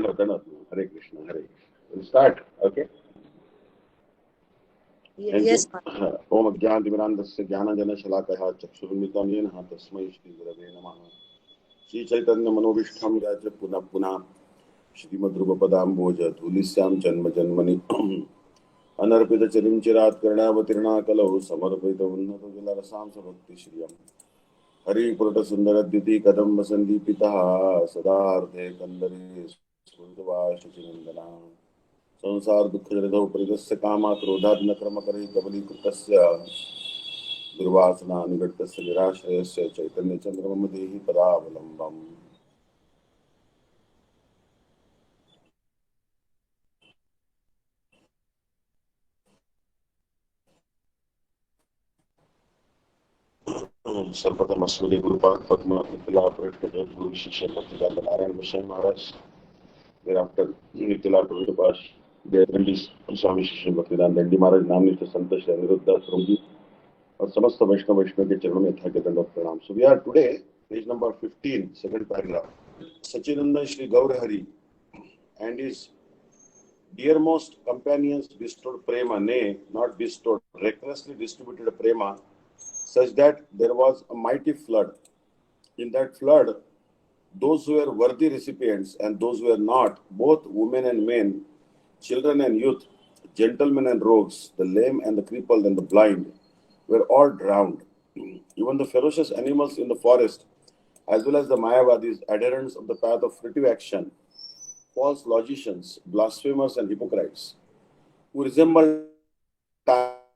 Dana. Hare Krishna, Hare Krishna. We'll start, okay? Thank Yes, you. Om Ajnantimirandasya Jnananjana-Shalakaya Chakshurumritam Yenaha Tasmai Shri Gurave Namaha. Shri Chaitanya Manovishtham Raja Puna Puna Shri Madhurya kadambini Tulisyam Janma Janmani Anarpita Charim Chirat Karnavatirna Kalau Samarpita Unnata Vilarasam Sabhakti Shriyam Hari Purata Sundara Diti Kadam Vasandi Pitaha Sadarthe Kandari Smrutava Shachinandana संसार दुख जनितो परिदस्य कामा क्रोधात् न कर्म करे कबलीकृतस्य दुर्वासना निगतस्य निराश्रयस्य चैतन्य चंद्रमं देहि पदावलंबम् सर्वप्रथम अस्मदीय गुरुपाद पद्म नितिला प्रकट गुरु शिष्य भक्तिवेदांत नारायण विष्णु महाराज thereafter नितिला प्रकट स्वामी शिष्य भक्तिवेदांत दंडी महाराज नामनिष्ठ संत श्री अनिरुद्ध जी और समस्त वैष्णव के चरणों में यथा के दंडवत प्रणाम. So we are today page number 15, second paragraph. Sachinanda Shri Gaurahari and his dearmost companions bestowed prema, nay, not bestowed, recklessly distributed prema, such that there was a mighty flood. In that flood, those who were worthy recipients and those who were not, both women and men, children and youth, gentlemen and rogues, the lame and the crippled and the blind, were all drowned. Even the ferocious animals in the forest, as well as the Mayavadis, adherents of the path of fruitive action, false logicians, blasphemers and hypocrites, who resembled tigers,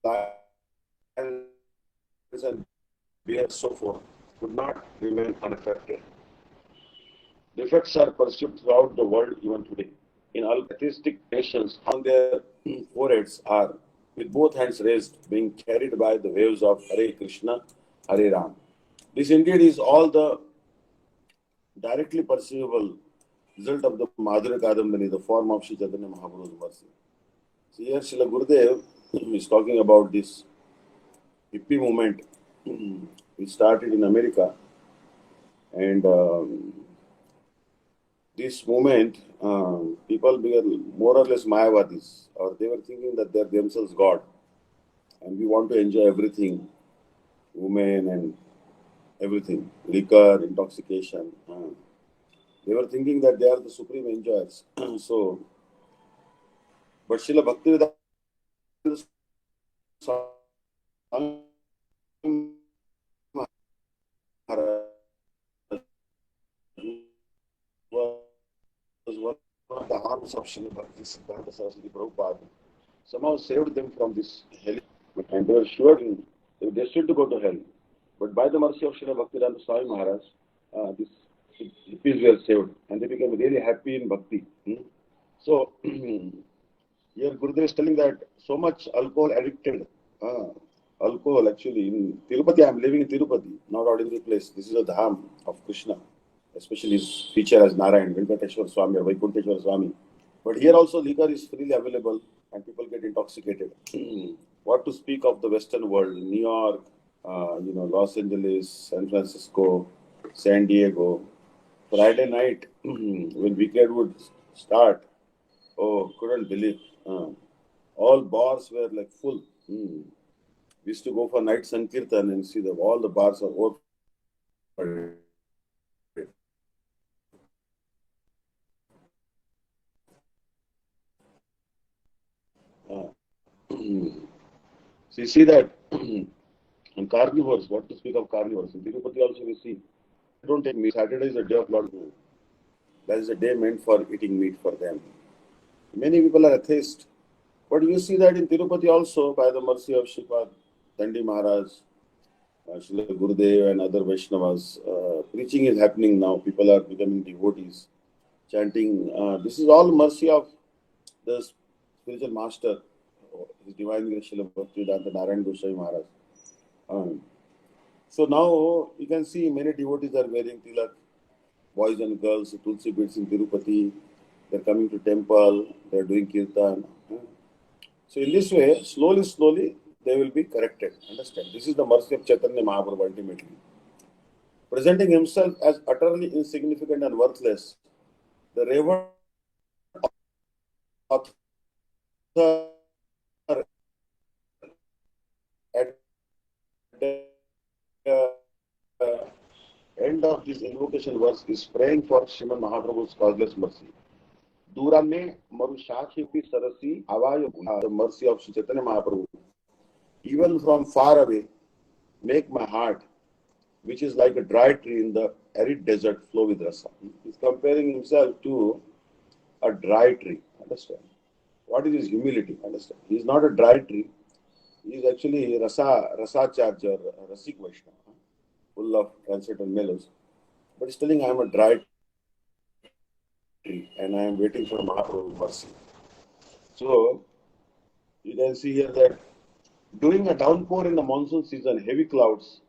lions and bears, so forth, could not remain unaffected. The effects are perceived throughout the world even today. In all atheistic nations, on their foreheads are, with both hands raised, being carried by the waves of Hare Krishna, Hare Ram. This indeed is all the directly perceivable result of the Madhurya kadambini, the form of Sri Chaitanya Mahaprabhu's mercy. So here Srila Gurudev is talking about this hippie movement which started in America, and this movement, people were more or less Mayavadis, or they were thinking that they are themselves God, and we want to enjoy everything, women and everything, liquor, intoxication. They were thinking that they are the supreme enjoyers. So, but Srila Bhakti-Vidanta Maharaj was one of the arms of Srila Bhakti-Siddhanta Saraswati Prabhupada, somehow saved them from this hell, and they were sure they were destined to go to hell. But by the mercy of Srila Bhakti-Vidanta Swami Maharaj, these hippies were saved, and they became really happy in bhakti. So, here Gurudev is telling that so much alcohol addicted, alcohol actually, in Tirupati, I am living in Tirupati, not ordinary place. This is a dham of Krishna, especially his feature as Narayan, Venkateshwar Swami or Vaikunteshwar Swami. But here also liquor is freely available and people get intoxicated. What to speak of the Western world, New York, Los Angeles, San Francisco, San Diego. Friday night, when weekend would start, oh, couldn't believe. All bars were like full. We used to go for night Sankirtan and see that all the bars are open. So you see that and carnivores, what to speak of carnivores? In Tirupati also we see, don't take meat. Saturday is a day of Lord. That is a day meant for eating meat for them. Many people are atheists. But you see that in Tirupati also, by the mercy of Sripad Dandi Maharaj, Srila Gurudev and other Vaishnavas, preaching is happening now. People are becoming devotees, chanting. This is all mercy of the spiritual master, His Divine Grace Srila Bhakti-Vidanta Narayan Goswami Maharaj. So now you can see many devotees are wearing tilak, boys and girls, tulsi beads in Tirupati. They're coming to temple, they're doing kirtan. So in this way, slowly, they will be corrected. Understand? This is the mercy of Chaitanya Mahaprabhu ultimately. Presenting himself as utterly insignificant and worthless, the revered author at the end of this invocation verse is praying for Srimad Mahaprabhu's causeless mercy. Durame Marushakipi Sarasi Avaya, the mercy of Sri Chaitanya Mahaprabhu, even from far away, make my heart, which is like a dry tree in the arid desert, flow with rasa. He's comparing himself to a dry tree. Understand? What is his humility? Understand? He is not a dry tree. He is actually rasa charger, Rasik Vaishnava, full of transcendental mellows. But he's telling, I am a dry tree and I am waiting for Mahaprabhu's mercy. So, you can see here that during a downpour in the monsoon season, heavy clouds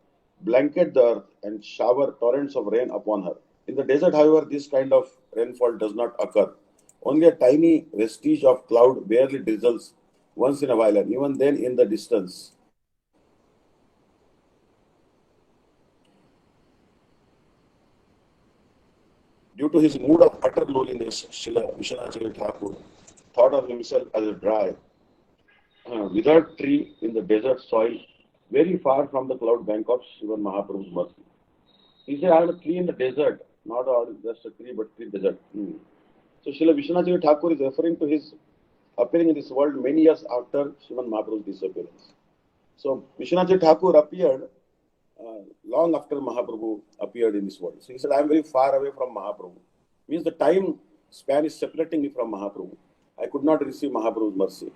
blanket the earth and shower torrents of rain upon her. In the desert, however, this kind of rainfall does not occur. Only a tiny vestige of cloud barely drizzles once in a while, and even then in the distance. Due to his mood of utter lowliness, Srila Vishnu Thakur thought of himself as a dry, withered tree in the desert soil, very far from the cloud bank of Shivan Mahaprabhu's mercy. He said, I am a tree in the desert, not just a tree, but tree desert. So Srila Vishnu Thakur is referring to his appearing in this world many years after Sriman Mahaprabhu's disappearance. So Vishnu Thakur appeared long after Mahaprabhu appeared in this world. So he said, I am very far away from Mahaprabhu. Means the time span is separating me from Mahaprabhu. I could not receive Mahaprabhu's mercy.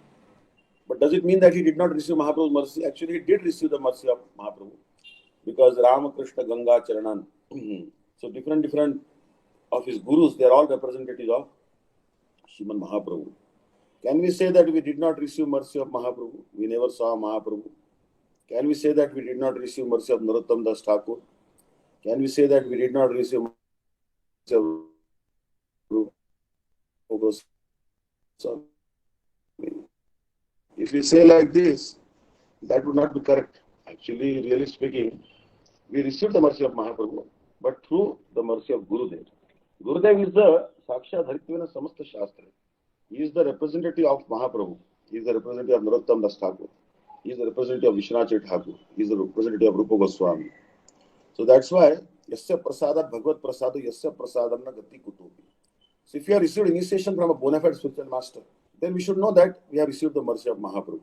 But does it mean that he did not receive Mahaprabhu's mercy? Actually, he did receive the mercy of Mahaprabhu. Because Ramakrishna Ganga Charanan. So different of his gurus, they are all representatives of Sriman Mahaprabhu. Can we say that we did not receive mercy of Mahaprabhu? We never saw Mahaprabhu. Can we say that we did not receive mercy of Narottam Das Thakur? Can we say that we did not receive mercy of Rupa Goswami? If we say like this, that would not be correct. Actually, really speaking, we received the mercy of Mahaprabhu, but through the mercy of Gurudev. Gurudev is the Sakshat Haritvena Samasta Shastra. He is the representative of Mahaprabhu. He is the representative of Narottam Das Thakur. He is the representative of Vishnu Thakur. He is the representative of Rupa Goswami. So that's why, Yasya Prasadat Bhagavad Prasadu Yasya Prasadanna Gati Kutubi. So if you have received initiation from a bona fide spiritual master, then we should know that we have received the mercy of Mahaprabhu.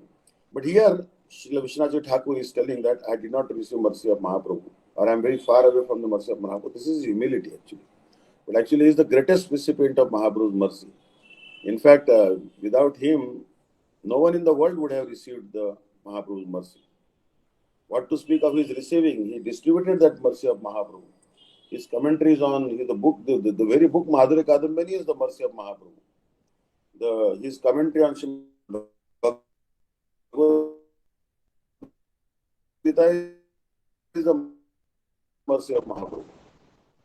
But here, Srila Vishnu Thakur is telling that I did not receive mercy of Mahaprabhu, or I am very far away from the mercy of Mahaprabhu. This is humility actually. But actually he is the greatest recipient of Mahaprabhu's mercy. In fact, without him, no one in the world would have received the Mahaprabhu's mercy. What to speak of his receiving? He distributed that mercy of Mahaprabhu. His commentaries on the book, the very book Madhurya kadambini is the mercy of Mahaprabhu. His commentary on Bhakti-Vidanta is the mercy of Mahaprabhu.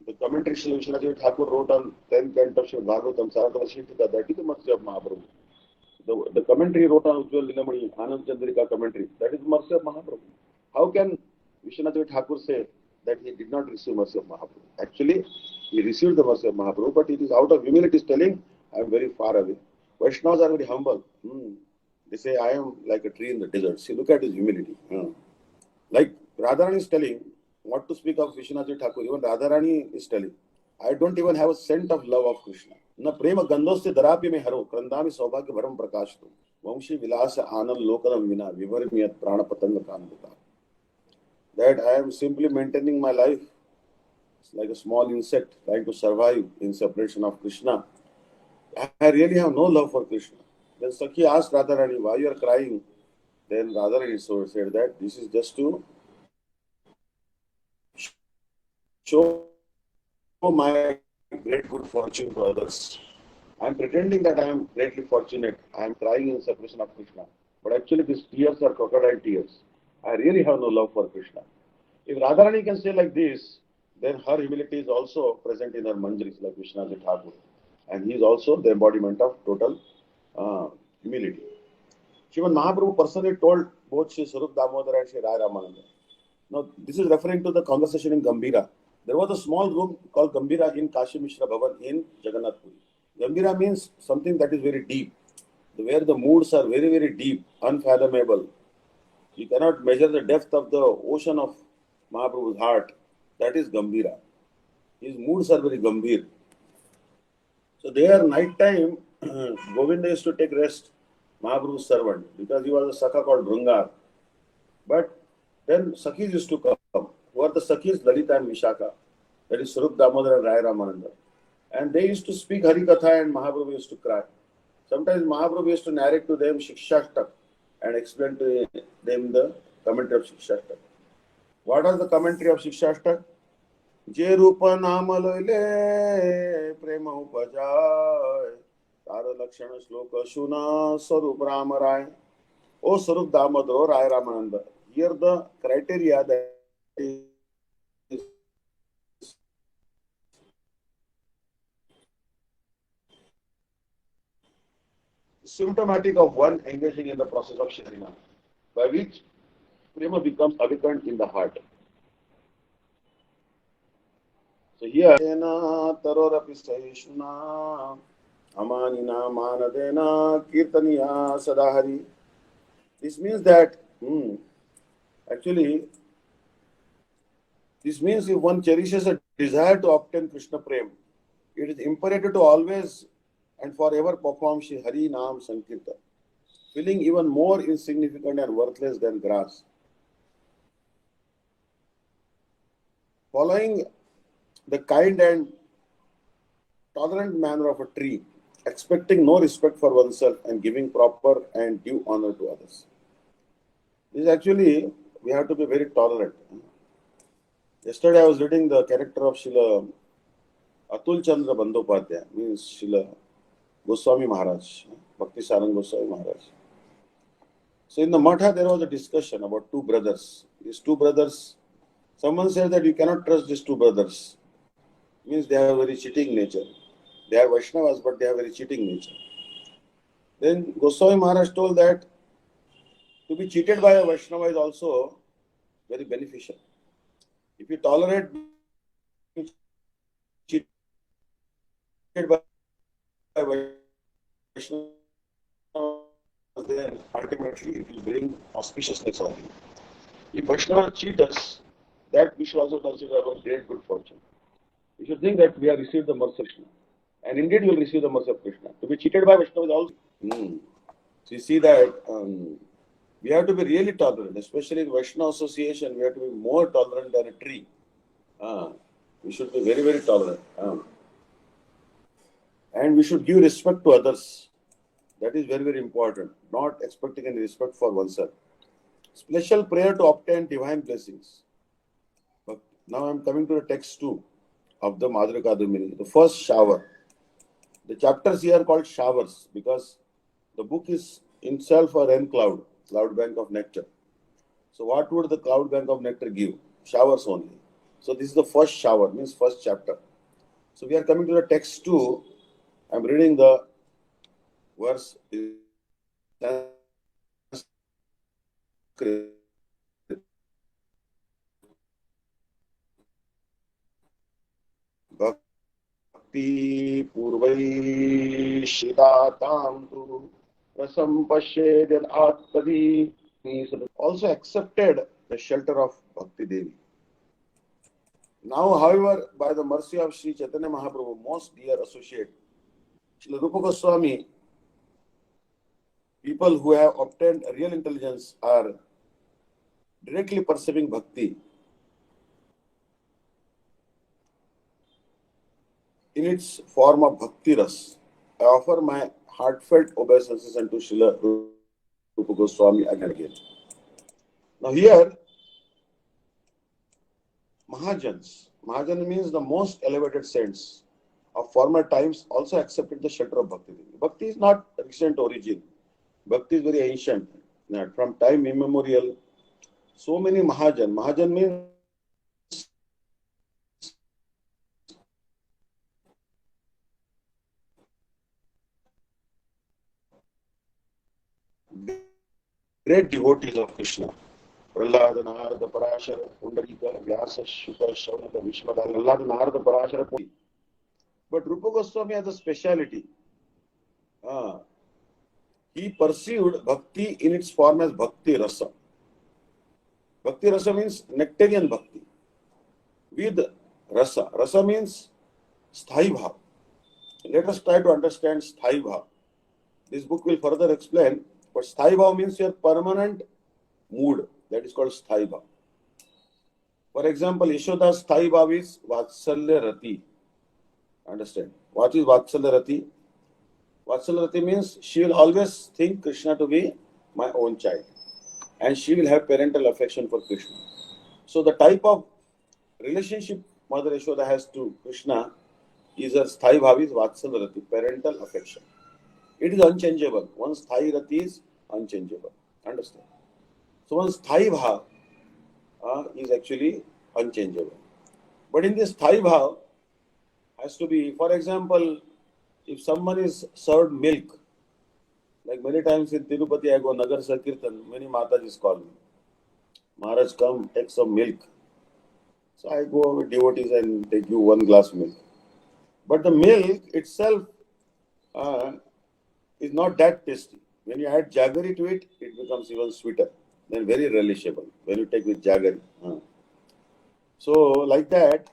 The commentary Sri Vishnu Thakur wrote on 10th canto of Srimad Bhagavatam, Saratavashita, that is the mercy of Mahaprabhu. The commentary wrote on Ujjwal Nilamani, Anand Chandrika commentary, that is the mercy of Mahaprabhu. How can Vishnu Thakur say that he did not receive mercy of Mahaprabhu? Actually, he received the mercy of Mahaprabhu, but it is out of humility telling, I am very far away. Vaishnavas are very humble. They say, I am like a tree in the desert. See, look at his humility. Like Radharani is telling, what to speak of Vishnu Thakur, even Radharani is telling, I don't even have a scent of love of Krishna. Na prema gandoste darapi me haro, krandami saubhagya varam prakashtu, vamshi vilasa anand lokanam vina, vivarmiyat prana patanga kandita. That I am simply maintaining my life. It's like a small insect trying to survive in separation of Krishna. I really have no love for Krishna. Then Sakhi asked Radharani, why you are crying? Then Radharani said that this is just to show my great good fortune to others. I am pretending that I am greatly fortunate. I am crying in separation of Krishna. But actually these tears are crocodile tears. I really have no love for Krishna. If Radharani can say like this, then her humility is also present in her manjaris like Vishnu Thakur. And he is also the embodiment of total humility. Sriman Mahaprabhu personally told both Sri Sarup Damodar and Sri Rai Ramananda. Now, this is referring to the conversation in Gambhira. There was a small room called Gambhira in Kashi Mishra Bhavan in Jagannath Puri. Gambhira means something that is very deep, where the moods are very, very deep, unfathomable. You cannot measure the depth of the ocean of Mahaprabhu's heart. That is Gambhira. His moods are very Gambhir. So there, night time, Govinda used to take rest, Mahaprabhu's servant, because he was a Sakha called Bhungar. But then Sakhis used to come. Who are the Sakhis? Lalita and Vishaka. That is Sarup Damodar and Rai Ramananda. And they used to speak Harikatha and Mahaprabhu used to cry. Sometimes Mahaprabhu used to narrate to them Shikshashtak and explain to them the commentary of Shikshashtak. What was the commentary of Shikshashtak? Je Rupa Nama Loile Prema Upajay Tara Lakshana Shloka Shuna Sarup Rama Rai. O Sarup Damodar, O Rai Ramananda. Here the criteria that is symptomatic of one engaging in the process of Sharina, by which prema becomes awakened in the heart. So here, Tarorapi Saishuna Amanina Manadena Kirtaniya Sadahari. This means that actually, this means if one cherishes a desire to obtain Krishna Prem, it is imperative to always and forever perform Shri Hari Nam Sankirtan, feeling even more insignificant and worthless than grass. Following the kind and tolerant manner of a tree, expecting no respect for oneself and giving proper and due honor to others. This is actually, we have to be very tolerant. Yesterday I was reading the character of Srila Atul Chandra Bandyopadhyaya, means Srila Goswami Maharaj, Bhakti Sarang Goswami Maharaj. So in the Matha there was a discussion about two brothers. These two brothers, someone said that you cannot trust these two brothers. Means they have a very cheating nature. They are Vaishnavas but they have very cheating nature. Then Goswami Maharaj told that to be cheated by a Vaishnava is also very beneficial. If you tolerate being cheated by Vaishnava, then ultimately it will bring auspiciousness on you. If Vaishnava cheat us, that we should also consider our great good fortune. We should think that we have received the mercy of Krishna. And indeed you will receive the mercy of Krishna. To be cheated by Vaishnava is also. So you see that we have to be really tolerant, especially in Vaishnava association, we have to be more tolerant than a tree. We should be very, very tolerant. And we should give respect to others. That is very, very important. Not expecting any respect for oneself. Special prayer to obtain divine blessings. But now I am coming to the text 2 of the Madhurya kadambini, the first shower. The chapters here are called showers because the book is itself a rain cloud bank of nectar. So what would the cloud bank of nectar give? Showers only. So this is the first shower, means first chapter. So we are coming to the text 2. I am reading the verse in Sanskrit. Bhakti purvai shitatam tu rasam pashed atpadi. Also accepted the shelter of Bhakti Devi. Now, however, by the mercy of Sri Chaitanya Mahaprabhu, most dear associate, Srila Rupa Goswami, people who have obtained real intelligence are directly perceiving Bhakti in its form of Bhakti Ras. I offer my heartfelt obeisances unto Srila Rupa Goswami again and again. Now here, Mahajans. Mahajan means the most elevated saints of former times also accepted the shelter of Bhakti. Bhakti is not recent origin. Bhakti is very ancient. From time immemorial, so many Mahajan. Mahajan means great devotees of Krishna. Prahlada, Narada, Parashara, Pundarika, Vyasa, Shuka, Shaunaka, Vishmada, Prahlada, Narada, Parashara. But Rupa Goswami has a speciality. He pursued bhakti in its form as bhakti rasa. Bhakti rasa means nectarian bhakti with rasa. Rasa means sthai bhav. Let us try to understand sthai bhav. This book will further explain, but sthai bhav means your permanent mood. That is called sthai bhav. For example, Yashoda's sthai bhav is Vatsalya Rati. Understand? What is Vatsalya Rati? Vatsalya Rati means she will always think Krishna to be my own child. And she will have parental affection for Krishna. So the type of relationship Mother Yashoda has to Krishna is her sthai bhav is Vatsalya Rati, parental affection. It is unchangeable. One's sthai rati is unchangeable. Understand? So one's sthai bhav is actually unchangeable. But in this sthai bhav has to be, for example, if someone is served milk, like many times in Tirupati I go Nagar Sankirtan, many Matajis call me. Maharaj, come take some milk. So I go with devotees and take you one glass milk. But the milk itself is not that tasty. When you add jaggery to it, it becomes even sweeter. Then very relishable when you take with jaggery. So like that,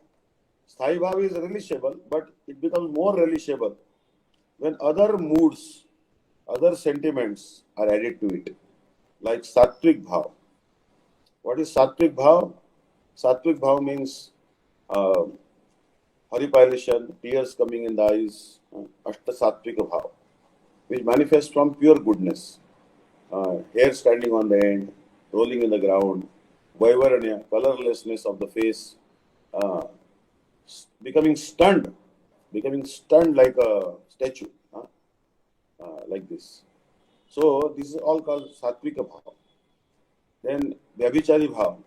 sthai bhav is relishable, but it becomes more relishable when other moods, other sentiments are added to it, like sattvic bhav. What is sattvic bhav? Sattvic bhav means haripilation, tears coming in the eyes, ashta sattvika bhav, which manifests from pure goodness. Hair standing on the end, rolling in the ground, vaivaranya, colorlessness of the face, becoming stunned like a statue, like this. So this is all called sattvika bhav. Then vyabhichari bhav,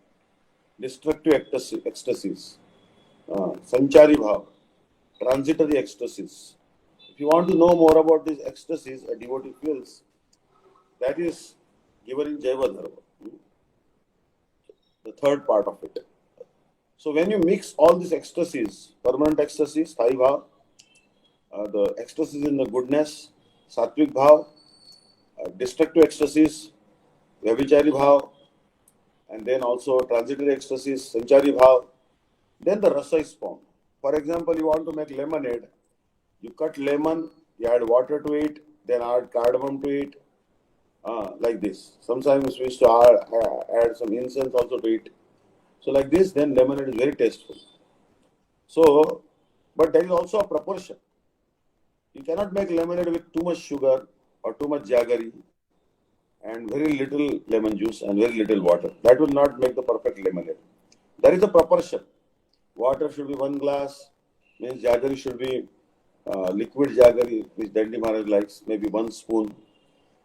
destructive ecstasies, sanchari bhav, transitory ecstasies. If you want to know more about these ecstasies, a devotee feels, that is given in Jaiva Dharma, the third part of it. So when you mix all these ecstasies, permanent ecstasies, sthai bhav, the ecstasies in the goodness, sattvic bhav, destructive ecstasies, vyabhichari bhav, and then also transitory ecstasies, sanchari bhav, then the rasa is formed. For example, you want to make lemonade, you cut lemon, you add water to it, then add cardamom to it, like this. Sometimes we used to add some incense also to it. So like this, then lemonade is very tasteful. So, but there is also a proportion. You cannot make lemonade with too much sugar or too much jaggery and very little lemon juice and very little water. That will not make the perfect lemonade. There is a proportion. Water should be 1 glass, means jaggery should be liquid jaggery, which Dandi Maharaj likes, maybe 1 spoon,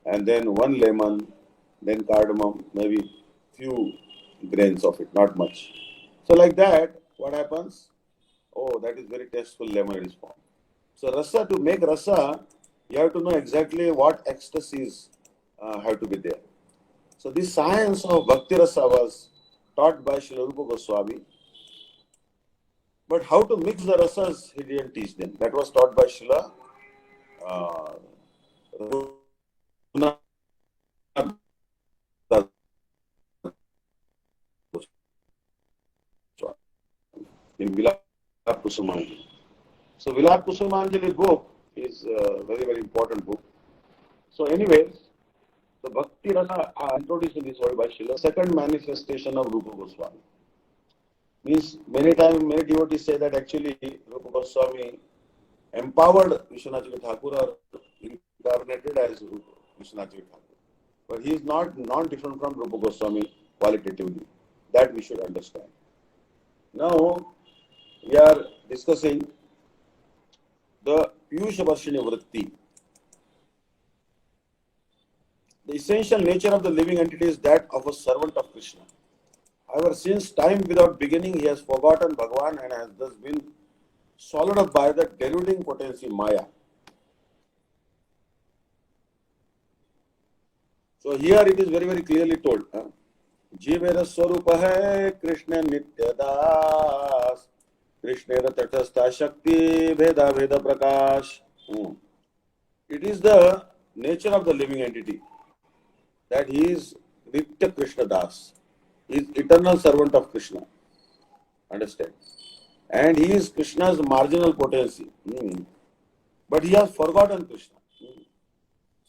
and then 1 lemon, then cardamom, maybe few grains of it, not much. So like that, what happens? Oh, that is very tasteful lemonade is formed. So rasa, to make rasa, you have to know exactly what ecstasies have to be there. So this science of Bhakti Rasa was taught by Srila Rupa Goswami. But how to mix the rasas, he didn't teach them. That was taught by Srila in Vilap Kusumanjali. So Vilap Kusumanjali book is a very, very important book. So anyways, the Bhakti Rasa introduced in this world by Srila, second manifestation of Rupa Goswami. Means many times, many devotees say that actually Rupa Goswami empowered Vishwanath Thakur or incarnated as Vishwanath Thakur. But he is not different from Rupa Goswami qualitatively. That we should understand. Now, we are discussing the Piyusha Varshini Vritti. The essential nature of the living entity is that of a servant of Krishna. However, since time without beginning, he has forgotten Bhagavan and has thus been swallowed up by the deluding potency Maya. So here it is very, very clearly told. Jivera Swarupa hai Krishna Nitya Das. Krishna Tatastha Shakti Veda Veda Prakash. It is the nature of the living entity that he is Nitya Krishna Das. He is eternal servant of Krishna. Understand? And he is Krishna's marginal potency. But he has forgotten Krishna.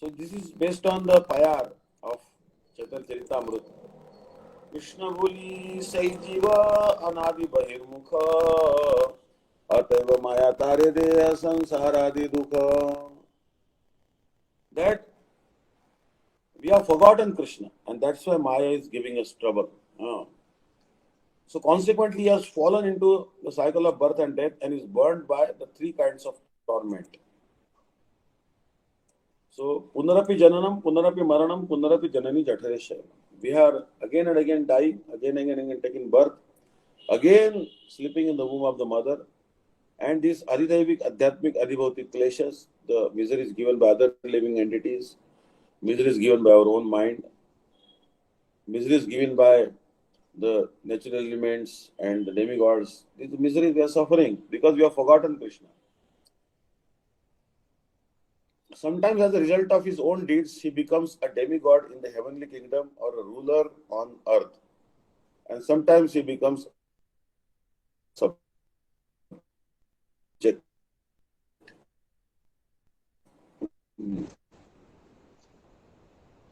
So this is based on the payar of Chaitanya Charitamrita. Krishna boli sai jiva anadi bahirmukha ataiva maya tare deya sansaradi dukha. That we have forgotten Krishna, and that's why Maya is giving us trouble. So consequently, he has fallen into the cycle of birth and death and is burned by the three kinds of torment. So, punarapi jananam, punarapi maranam, punarapi janani jathare. We are again and again dying, again and again taking birth, again sleeping in the womb of the mother, and these adhidevik, adhyatmik, adhibhautik kleshas, the misery is given by other living entities, misery is given by our own mind, misery is given by the natural elements and the demigods. This misery we are suffering because we have forgotten Krishna. Sometimes as a result of his own deeds, he becomes a demigod in the heavenly kingdom or a ruler on earth. And sometimes he becomes subject.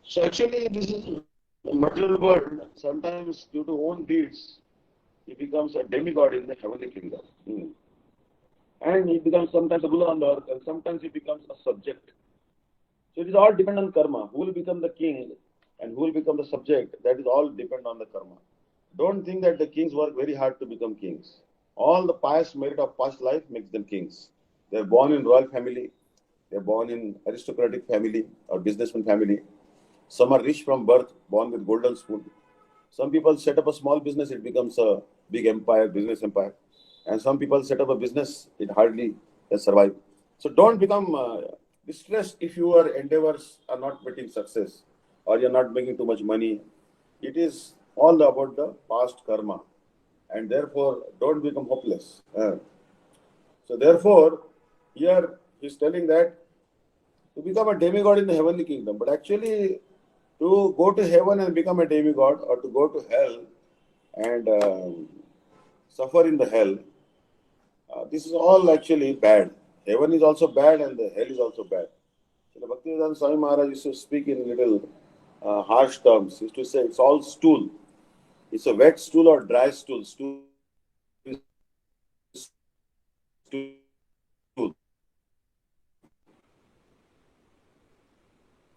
So actually this is a material world. Sometimes due to own deeds, he becomes a demigod in the heavenly kingdom. And he becomes sometimes a ruler on the earth, and sometimes he becomes a subject. So it is all depend on karma. Who will become the king and who will become the subject, that is all depend on the karma. Don't think that the kings work very hard to become kings. All the pious merit of past life makes them kings. They are born in royal family, they are born in aristocratic family or businessman family. Some are rich from birth, born with golden spoon. Some people set up a small business, it becomes a big empire, business empire. And some people set up a business, it hardly can survive. So don't become distressed if your endeavors are not getting success or you're not making too much money. It is all about the past karma. And therefore, don't become hopeless. So therefore, here he's telling that to become a demigod in the heavenly kingdom. But actually, to go to heaven and become a demigod or to go to hell and suffer in the hell, this is all actually bad. Heaven is also bad and the hell is also bad. So Bhakti-Vidanta Maharaj used to speak in little harsh terms. He used to say it's all stool. It's a wet stool or dry stool. Stool is stool.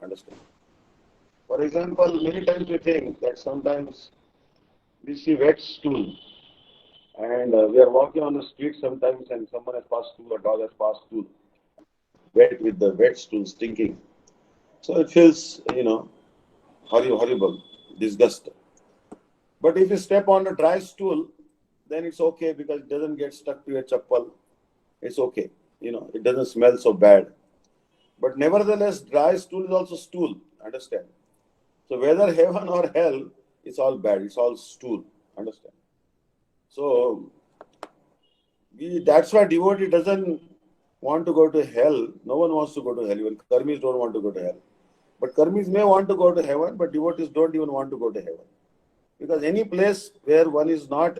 Understand? For example, many times we think that sometimes we see wet stool and we are walking on the street sometimes and someone has passed stool, a dog has passed stool, wet with the wet stool stinking. So it feels, horrible, disgust. But if you step on a dry stool, then it's okay because it doesn't get stuck to your chappal. It's okay. It doesn't smell so bad. But nevertheless, dry stool is also stool. Understand? So whether heaven or hell, it's all bad. It's all stool. Understand? So that's why devotee doesn't want to go to hell. No one wants to go to hell. Even karmis don't want to go to hell. But karmis may want to go to heaven, but devotees don't even want to go to heaven. Because any place where one is not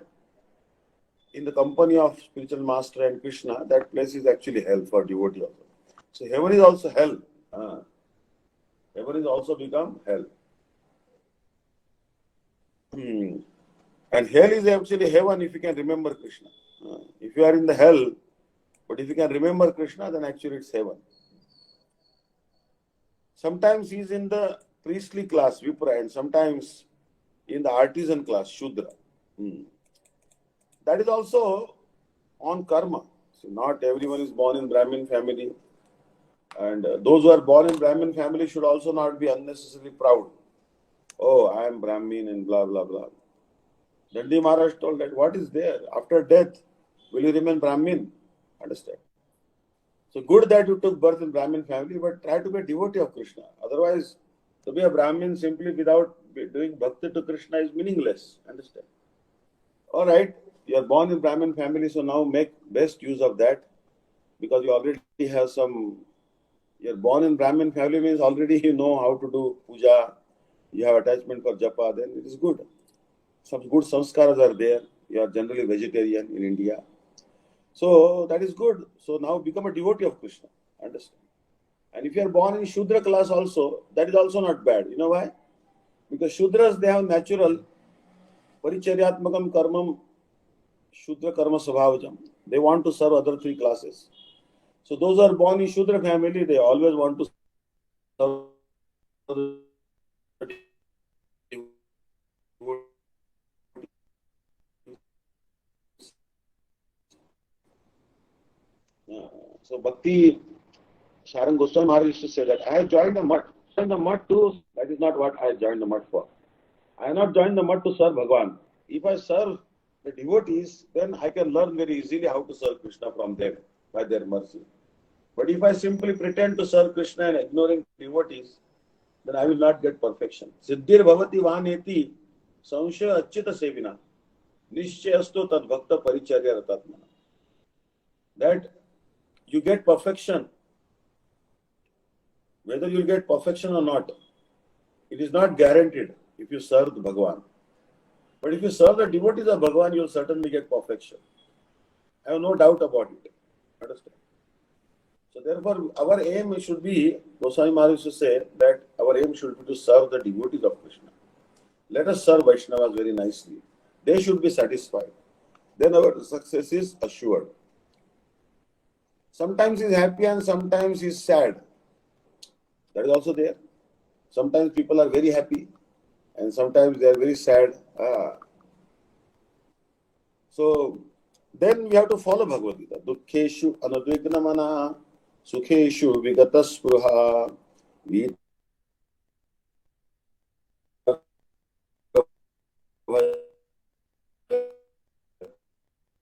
in the company of spiritual master and Krishna, that place is actually hell for devotee also. So heaven is also hell. Heaven is also become hell. And hell is actually heaven if you can remember Krishna. If you are in the hell, but if you can remember Krishna, then actually it's heaven. Sometimes he is in the priestly class, Vipra, and sometimes in the artisan class, Shudra. That is also on karma. So not everyone is born in Brahmin family. And those who are born in Brahmin family should also not be unnecessarily proud. Oh, I am Brahmin and blah, blah, blah. Dandi Maharaj told that what is there? After death, will you remain Brahmin? Understand? So good that you took birth in Brahmin family, but try to be a devotee of Krishna. Otherwise, To be a Brahmin simply without doing bhakti to Krishna is meaningless. Understand? All right, you are born in Brahmin family, so now make best use of that, because you already have some. You're born in Brahmin family means already you know how to do puja, you have attachment for japa, then it is good. Some good sanskaras are there. You are generally vegetarian in India. So that is good. So now become a devotee of Krishna. Understand? And if you are born in Shudra class also, that is also not bad. You know why? Because Shudras, they have natural paricharyatmakam karmam Shudra karma svabhavajam. They want to serve other three classes. So those who are born in Shudra family, they always want to serve the so Bhakti Sharan Goswami Maharaj used to say that I have joined the mutt. Joined the mutt too. That is not what I joined the mutt for. I have not joined the mutt to serve Bhagavan. If I serve the devotees, then I can learn very easily how to serve Krishna from them by their mercy. But if I simply pretend to serve Krishna and ignoring devotees, then I will not get perfection. Siddhir bhavati vaneti samshaya achyuta sevina nishchayasto tad bhakta paricharya ratatmana. That you get perfection. Whether you will get perfection or not, it is not guaranteed if you serve Bhagavan. But if you serve the devotees of Bhagavan, you will certainly get perfection. I have no doubt about it. Understand? So therefore, our aim should be, Goswami Maharaj used to say that our aim should be to serve the devotees of Krishna. Let us serve Vaishnavas very nicely. They should be satisfied. Then our success is assured. Sometimes he is happy and sometimes he is sad. That is also there. Sometimes people are very happy and sometimes they are very sad. So then we have to follow Bhagavad Gita. Dukkheshu anudvignamana sukheshu vigataspruha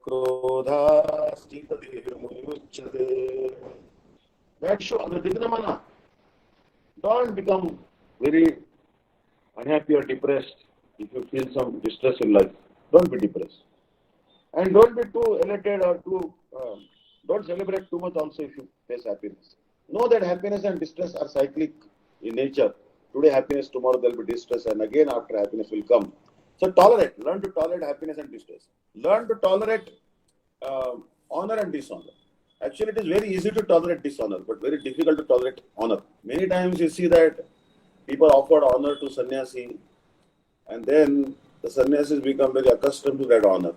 krodha stitadirmuchyate. That show anudvignamana. Don't become very unhappy or depressed if you feel some distress in life. Don't be depressed. And don't be too elated or don't celebrate too much also if you face happiness. Know that happiness and distress are cyclic in nature. Today happiness, tomorrow there will be distress, and again after happiness will come. So learn to tolerate happiness and distress. Learn to tolerate honor and dishonor. Actually, it is very easy to tolerate dishonor, but very difficult to tolerate honor. Many times you see that people offered honor to sannyasi, and then the sannyasis become very accustomed to that honor.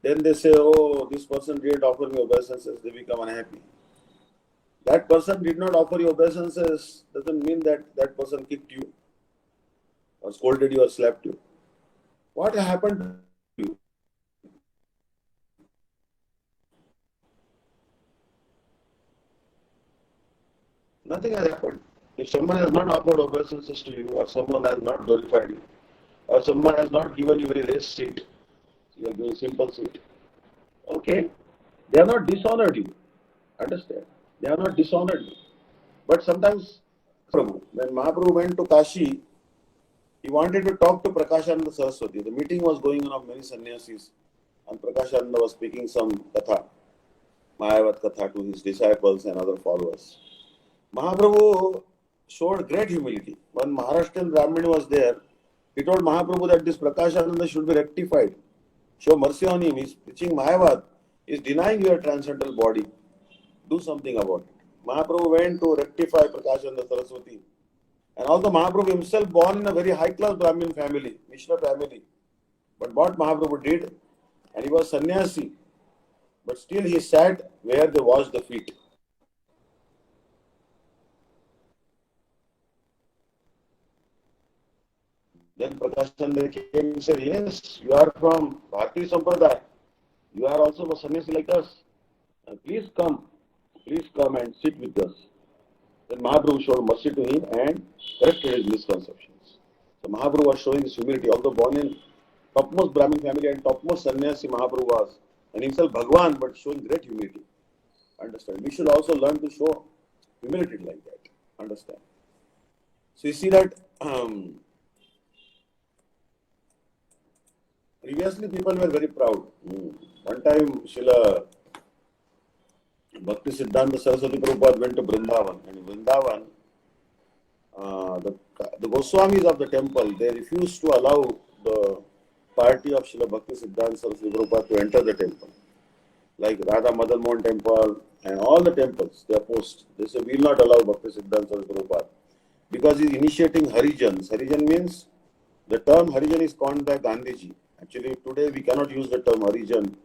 Then they say, oh, this person didn't offer me obeisances, they become unhappy. That person did not offer you obeisances doesn't mean that that person kicked you, or scolded you, or slapped you. What happened to you? Nothing has happened. If someone has not offered obeisances to you, or someone has not glorified you, or someone has not given you very less seat, you are giving simple seat. Okay, they have not dishonored you. Understand? They have not dishonored you. But sometimes, when Mahaprabhu went to Kashi, he wanted to talk to Prakashananda Saraswati. The meeting was going on of many sannyasis, and Prakashananda was speaking some katha, Mayavat katha, to his disciples and other followers. Mahaprabhu showed great humility. When Maharashtrian Brahmin was there, he told Mahaprabhu that this Prakashananda should be rectified. Show mercy on him. He is preaching Mayavad. He is denying your transcendental body. Do something about it. Mahaprabhu went to rectify Prakashananda Saraswati. And also Mahaprabhu himself born in a very high-class Brahmin family, Mishra family. But what Mahaprabhu did, and he was sannyasi, but still he sat where they washed the feet. Then Prakashananda came and said, yes, you are from Bharti Sampradaya. You are also a sannyasi like us. Please come and sit with us. Then Mahaprabhu showed mercy to him and corrected his misconceptions. So Mahaprabhu was showing his humility, although born in topmost Brahmin family and topmost sannyasi Mahaprabhu was, and himself Bhagwan, but showing great humility. Understand? We should also learn to show humility like that. Understand? So you see that previously people were very proud. One time Srila Bhakti-Vidanta Saraswati Prabhupada went to Vrindavan, and in Vrindavan, the Goswamis of the temple, they refused to allow the party of Srila Bhakti-Siddhanta Saraswati Prabhupada to enter the temple. Like Radha Madan Mohan temple and all the temples, they opposed. They said, we will not allow Bhakti-Siddhanta Saraswati Prabhupada because he is initiating Harijans. Harijan means, the term Harijan is coined by Gandhiji. Actually, today we cannot use the term Harijan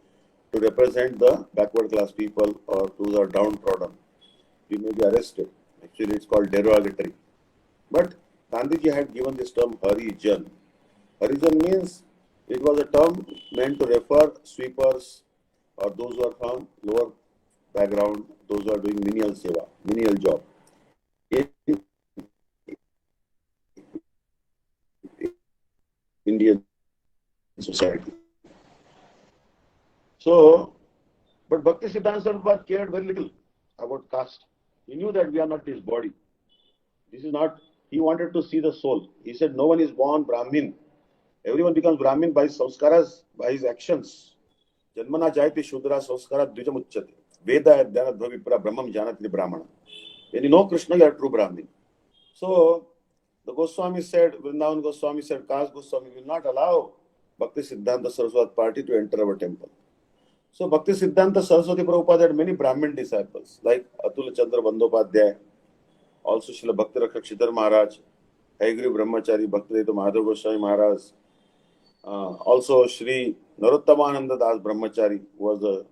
to represent the backward class people or those who are downtrodden. We may be arrested. Actually, it's called derogatory. But Gandhiji had given this term Harijan. Harijan means it was a term meant to refer sweepers or those who are from lower background, those who are doing menial seva, menial job in Indian society. So, but Bhakti Siddhanta Saraswati cared very little about caste. He knew that we are not his body. This is not, he wanted to see the soul. He said, no one is born Brahmin. Everyone becomes Brahmin by his samskaras, by his actions. Janmana jayati shudra samskara dvijam uchyate. Veda dhyana dvavipra brahmam janati brahmana. When you know Krishna, you are true Brahmin. So, the Goswami said, Vrindavan Goswami said, Kas Goswami will not allow Bhakti Siddhanta Saraswati party to enter our temple. So, Bhakti Siddhanta Saraswati Prabhupada had many Brahmin disciples, like Atul Chandra Bandopadhyay, also Srila Bhakti Rakshidhar Maharaj, Haigri Brahmachari, Bhakti Madhurya Goswami Maharaj, also Sri Narottamananda Das Brahmachari was the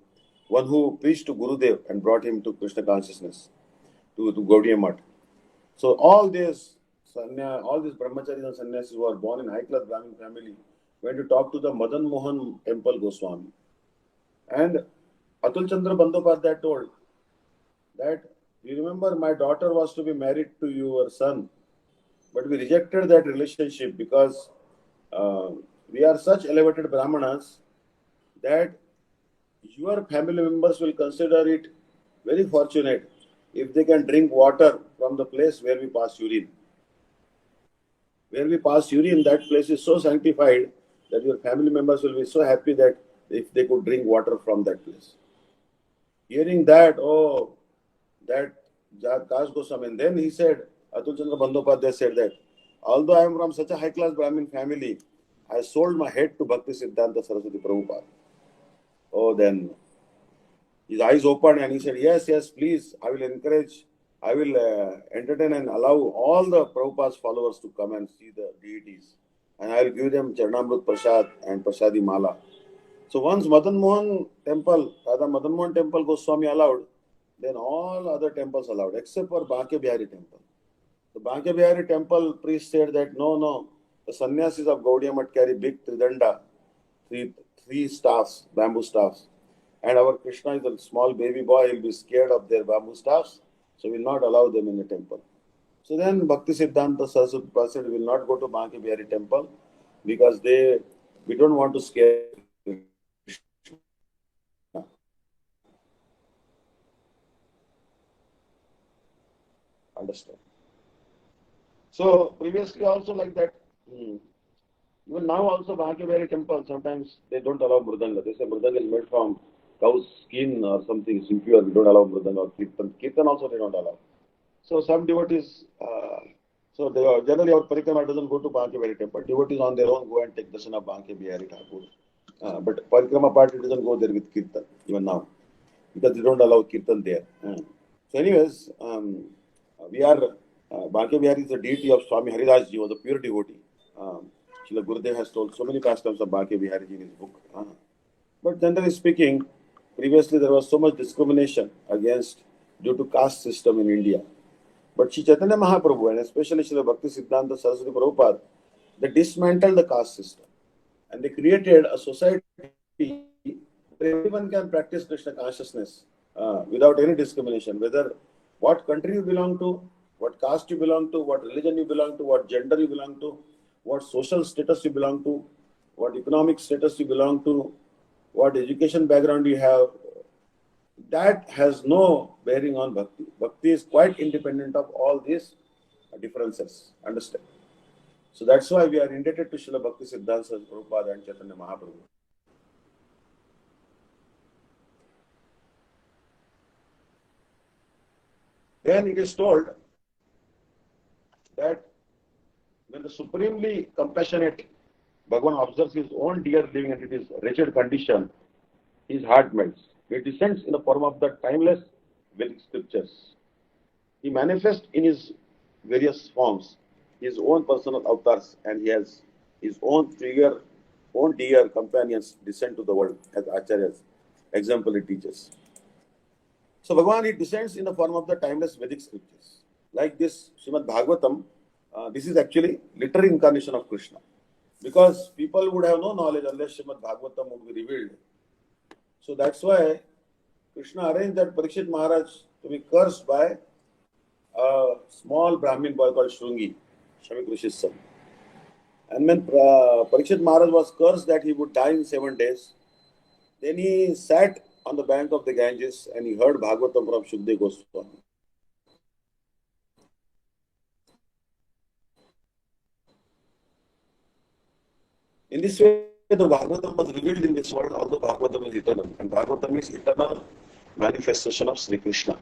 one who preached to Gurudev and brought him to Krishna consciousness, to Gaudiya Math. So all these brahmacharis and sannyasis who are born in high-class Brahmin family went to talk to the Madan Mohan Temple Goswami. And Atul Chandra Bandopadhyay told that, you remember my daughter was to be married to your son, but we rejected that relationship because we are such elevated Brahmanas that your family members will consider it very fortunate if they can drink water from the place where we pass urine. Where we pass urine, that place is so sanctified that your family members will be so happy that if they could drink water from that place. Hearing that, oh, that Kas Goswami, and then he said, Atul Chandra Bandopadhyay said that, although I am from such a high-class Brahmin family, I sold my head to Bhakti Siddhanta Saraswati Prabhupada. Oh, then his eyes opened and he said, yes, please, I will entertain and allow all the Prabhupada's followers to come and see the deities. And I will give them Charanamrut Prasad and Prasadi Mala. So once Madan Mohan Temple, Radha Madan Mohan Temple Goswami allowed, then all other temples allowed, except for Banke Bihari Temple. The Banke Bihari Temple priest said that, no, the sannyasis of Gaudiya Math carry big tridanda, three staffs, bamboo staffs. And our Krishna is a small baby boy, he'll be scared of their bamboo staffs, so we will not allow them in the temple. So then Bhakti Siddhanta Saraswati said, we will not go to Banke Bihari Temple because we don't want to scare Krishna. Understand? So previously also like that. Even now also Banke Bihari Temple, sometimes they don't allow Mridanga. They say Mridanga is made from cow's skin or something, it's impure, we don't allow Mridanga or Kirtan. Kirtan also they don't allow. So some devotees, generally our Parikrama doesn't go to Banke Bihari Temple. Devotees on their own go and take darshan of Banke Bihari Thakur. But Parikrama party doesn't go there with Kirtan, even now, because they don't allow Kirtan there. So anyways, Banke Bihari is the deity of Swami Haridasji, who was a pure devotee. Srila Gurudev has told so many pastimes of Banke Bihari in his book. But generally speaking, previously there was so much discrimination due to caste system in India. But Sri Chaitanya Mahaprabhu and especially Srila Bhakti Siddhanta Saraswati Prabhupada, they dismantled the caste system and they created a society where everyone can practice Krishna consciousness without any discrimination, whether what country you belong to, what caste you belong to, what religion you belong to, what gender you belong to, what social status you belong to, what economic status you belong to, what education background you have. That has no bearing on Bhakti. Bhakti is quite independent of all these differences. Understand? So that's why we are indebted to Srila Bhakti-Siddhanta Prabhupada and Chaitanya Mahaprabhu. Then it is told that when the supremely compassionate Bhagavan observes his own dear living entity's wretched condition, his heart melts. He descends in the form of the timeless Vedic scriptures. He manifests in his various forms his own personal avatars, and he has his own dear companions descend to the world as acharyas, exemplary teachers. So Bhagavan, he descends in the form of the timeless Vedic scriptures. Like this Srimad Bhagavatam, this is actually literary incarnation of Krishna. Because people would have no knowledge unless Srimad Bhagavatam would be revealed. So that's why Krishna arranged that Parikshit Maharaj to be cursed by a small Brahmin boy called Shrungi, Shamik Rishi's son. And when Parikshit Maharaj was cursed that he would die in 7 days, then he sat on the bank of the Ganges and he heard Bhagavatam from Shukdev Goswami. In this way, the Bhagavatam was revealed in this world, although Bhagavatam is eternal. And Bhagavatam is eternal manifestation of Sri Krishna.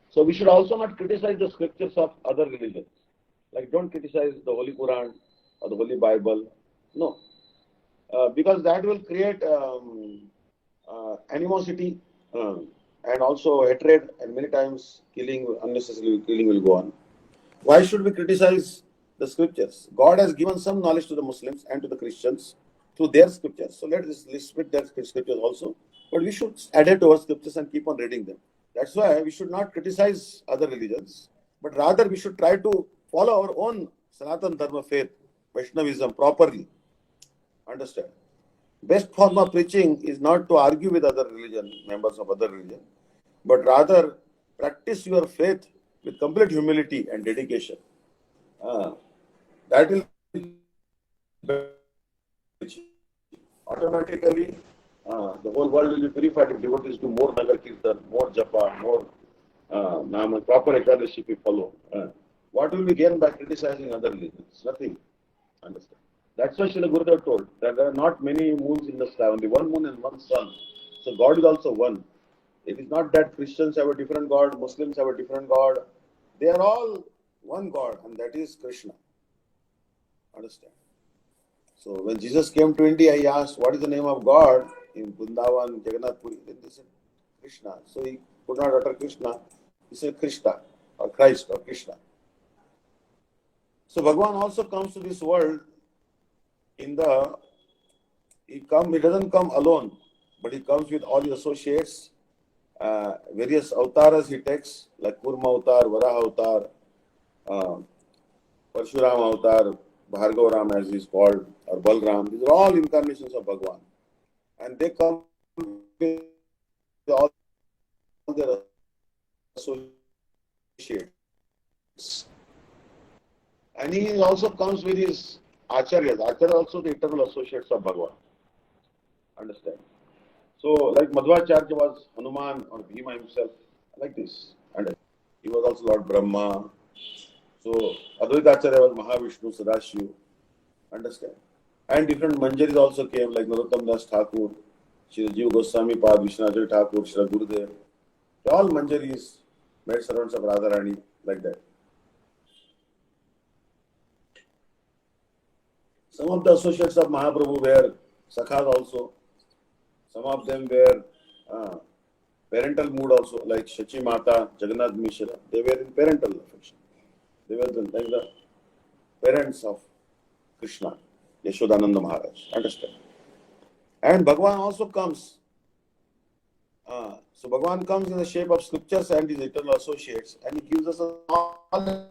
So we should also not criticize the scriptures of other religions. Like, don't criticize the Holy Quran or the Holy Bible. No. Because that will create animosity and also hatred, and many times unnecessary killing will go on. Why should we criticize the scriptures? God has given some knowledge to the Muslims and to the Christians through their scriptures. So let us respect their scriptures also. But we should adhere to our scriptures and keep on reading them. That's why we should not criticize other religions, but rather we should try to follow our own Sanatana Dharma faith, Vaishnavism properly. Understand? Best form of preaching is not to argue with other religion, members of other religion, but rather practice your faith with complete humility and dedication. That will automatically the whole world will be purified if devotees do more Nagar Kirtan, more Japa, more Nama, proper Ekadashi we follow. What will we gain by criticizing other religions? Nothing. Understand? That's why Srila Gurudev told that there are not many moons in the sky, only one moon and one sun. So God is also one. It is not that Christians have a different God, Muslims have a different God. They are all one God, and that is Krishna. Understand? So when Jesus came to India, he asked, what is the name of God in Vrindavan, Jagannath Puri? Then they said, Krishna. So he could not utter Krishna. He said Krishna, or Christ, or Krishna. So Bhagavan also comes to this world he doesn't come alone, but he comes with all his associates, various avatars he takes, like Kurma avatar, Varaha avatar, Parshuram avatar, Bhargavaram as he is called, or Balram. These are all incarnations of Bhagavan. And they come with all their associates. And he also comes with his acharyas. Acharyas are also the eternal associates of Bhagavan. Understand? So, like Madhurya was Hanuman or Bhima himself, like this. And he was also Lord Brahma. So, Advaita Acharya was Mahavishnu, Sadashiv. Understand? And different Manjaris also came, like Narottam Das Thakur, Shri Jiva Goswami Pad, Vishnu Thakur, Shri Gurudev. All Manjaris made servants of Radharani, like that. Some of the associates of Mahaprabhu were Sakhas also. Some of them were parental mood also, like Shachi Mata, Jagannath Mishra. They were in parental affection. They were like the parents of Krishna, Yashodananda Maharaj. Understand? And Bhagavan also comes. So Bhagavan comes in the shape of scriptures and his eternal associates, and he gives us a knowledge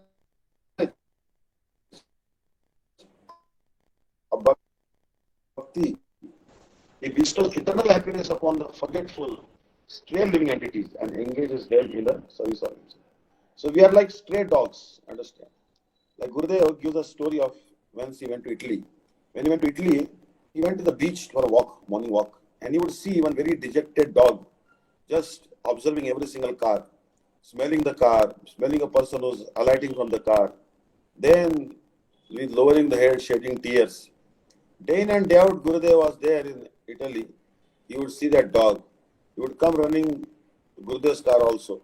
of bhakti. He bestows eternal happiness upon the forgetful, stray living entities and engages them in the service of himself. So we are like stray dogs, understand? Like Gurudev gives a story of when he went to Italy. When he went to Italy, he went to the beach for a walk, morning walk, and he would see one very dejected dog just observing every single car. smelling the car, smelling a person who's alighting from the car, then with lowering the head, shedding tears. Day in and day out, Gurudev was there in Italy. He would see that dog. He would come running Gurudev's car also.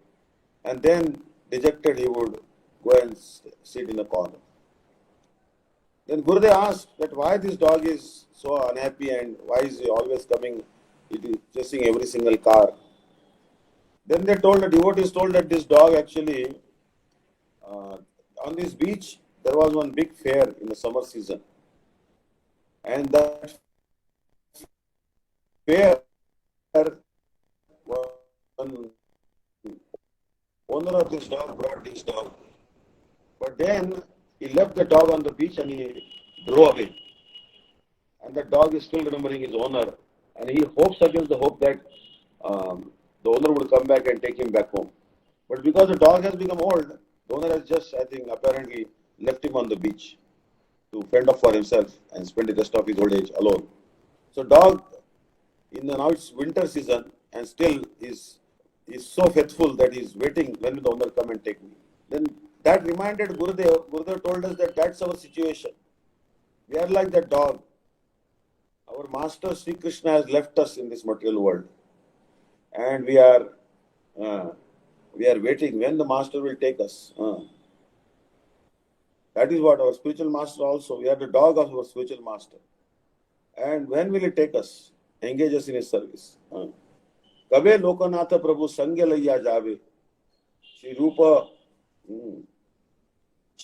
And then, dejected, he would go and sit in a corner. Then Gurudev asked that why this dog is so unhappy and why is he always coming, it is chasing every single car. Then they told, the devotees told that this dog actually, on this beach, there was one big fair in the summer season. And that fair, one owner of this dog brought this dog. But then he left the dog on the beach and he drove away. And the dog is still remembering his owner. And he hopes against the hope that the owner would come back and take him back home. But because the dog has become old, the owner has just, I think, apparently left him on the beach to fend off for himself and spend the rest of his old age alone. So dog, now it's winter season and still is so faithful that he's waiting when will the owner come and take me. Then that reminded Gurudev. Gurudev told us that that's our situation. We are like that dog. Our master Sri Krishna has left us in this material world. And we are waiting when the master will take us. That is what our spiritual master also. We are the dog of our spiritual master. And when will he take us? Engage us in his service. Kabe Lokanatha Prabhu Sangya Laya Jave. Shri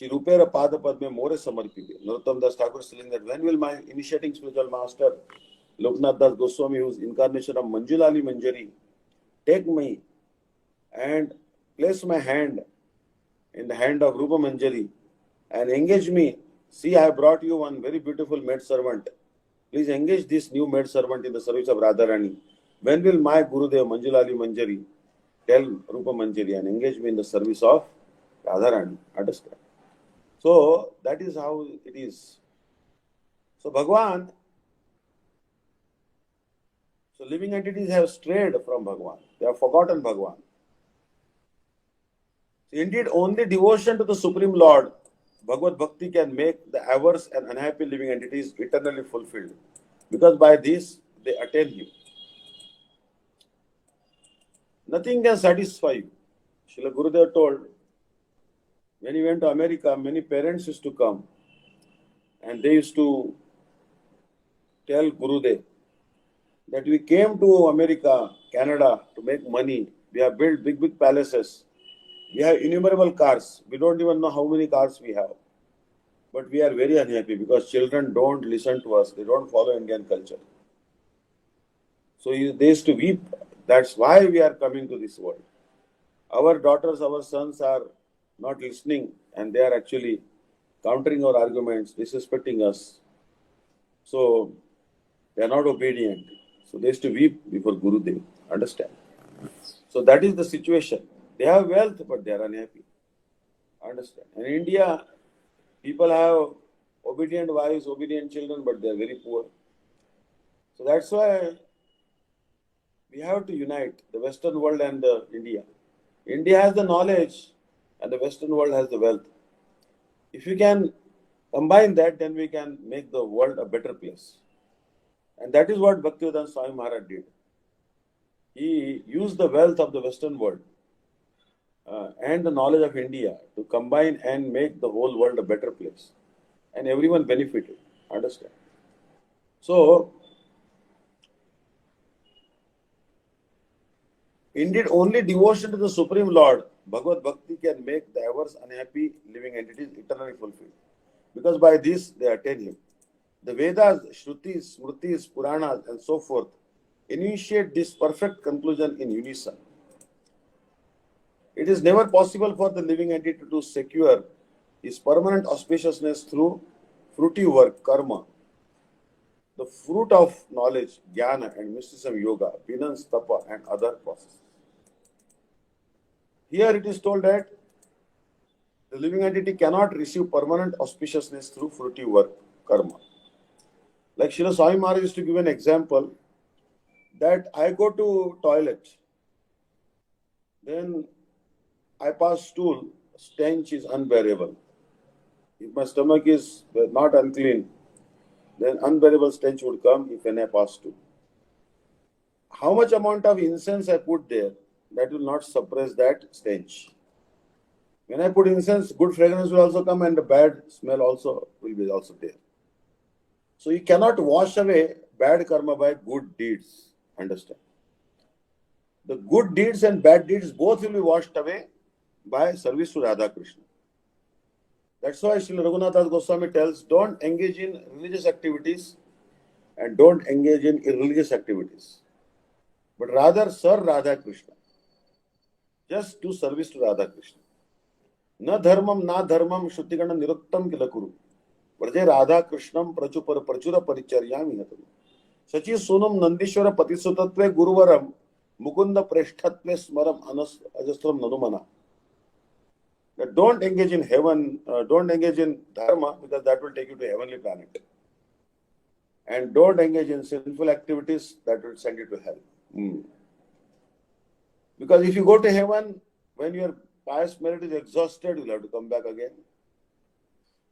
Rupera Pada Padme More Samarpive. Narottam Das Thakur is telling that when will my initiating spiritual master, Loknath Das Goswami, who is incarnation of Manjulali Manjari, take me and place my hand in the hand of Rupa Manjari and engage me. See, I have brought you one very beautiful maid servant. Please engage this new maid servant in the service of Radharani. When will my Gurudev Manjulali Manjari tell Rupa Manjari and engage me in the service of Radharani? Understand? So that is how it is. So Bhagwan, so living entities have strayed from Bhagwan. They have forgotten Bhagwan. Indeed, only devotion to the Supreme Lord, Bhagavad Bhakti, can make the averse and unhappy living entities eternally fulfilled. Because by this, they attain Him. Nothing can satisfy you. Srila Gurudev told, when he went to America, many parents used to come and they used to tell Gurudev that we came to America, Canada to make money. We have built big, big palaces. We have innumerable cars. We don't even know how many cars we have. But we are very unhappy because children don't listen to us. They don't follow Indian culture. So they used to weep. That's why we are coming to this world. Our daughters, our sons are not listening and they are actually countering our arguments, disrespecting us. So they are not obedient. So they used to weep before Gurudev. Understand? So that is the situation. They have wealth, but they are unhappy. Understand? In India, people have obedient wives, obedient children, but they are very poor. So that's why we have to unite the Western world and India. India has the knowledge and the Western world has the wealth. If we can combine that, then we can make the world a better place. And that is what Bhakti-Vidanta Swami Maharaj did. He used the wealth of the Western world and the knowledge of India to combine and make the whole world a better place. And everyone benefited. Understand? So, indeed, only devotion to the Supreme Lord, Bhagavad Bhakti, can make the averse unhappy living entities eternally fulfilled. Because by this, they attain Him. The Vedas, Shrutis, Smritis, Puranas, and so forth initiate this perfect conclusion in unison. It is never possible for the living entity to secure his permanent auspiciousness through fruity work, karma, the fruit of knowledge, jnana, and mysticism, yoga, penance, tapa, and other processes. Here it is told that the living entity cannot receive permanent auspiciousness through fruity work, karma. Like Srila Swami Maharaj used to give an example that I go to toilet, then I pass stool, stench is unbearable. If my stomach is not unclean, then unbearable stench would come if when I pass stool. How much amount of incense I put there, that will not suppress that stench. When I put incense, good fragrance will also come and the bad smell also will be also there. So you cannot wash away bad karma by good deeds. Understand? The good deeds and bad deeds both will be washed away by service to Radha Krishna. That's why Srila Raghunath Goswami tells, don't engage in religious activities and don't engage in irreligious activities, but rather serve Radha Krishna. Just do service to Radha Krishna. Na dharmam na dharmam shrutigana niruktam kilakuru. Vraje Radha Krishnam prachura paricharyam inataru. Sachi sunam nandishwara patisutatve guruvaram mukunda preshtatve smaram ajastram nanumana. Don't engage in heaven, don't engage in dharma because that will take you to a heavenly planet. And don't engage in sinful activities that will send you to hell. Because if you go to heaven, when your pious merit is exhausted, you'll have to come back again.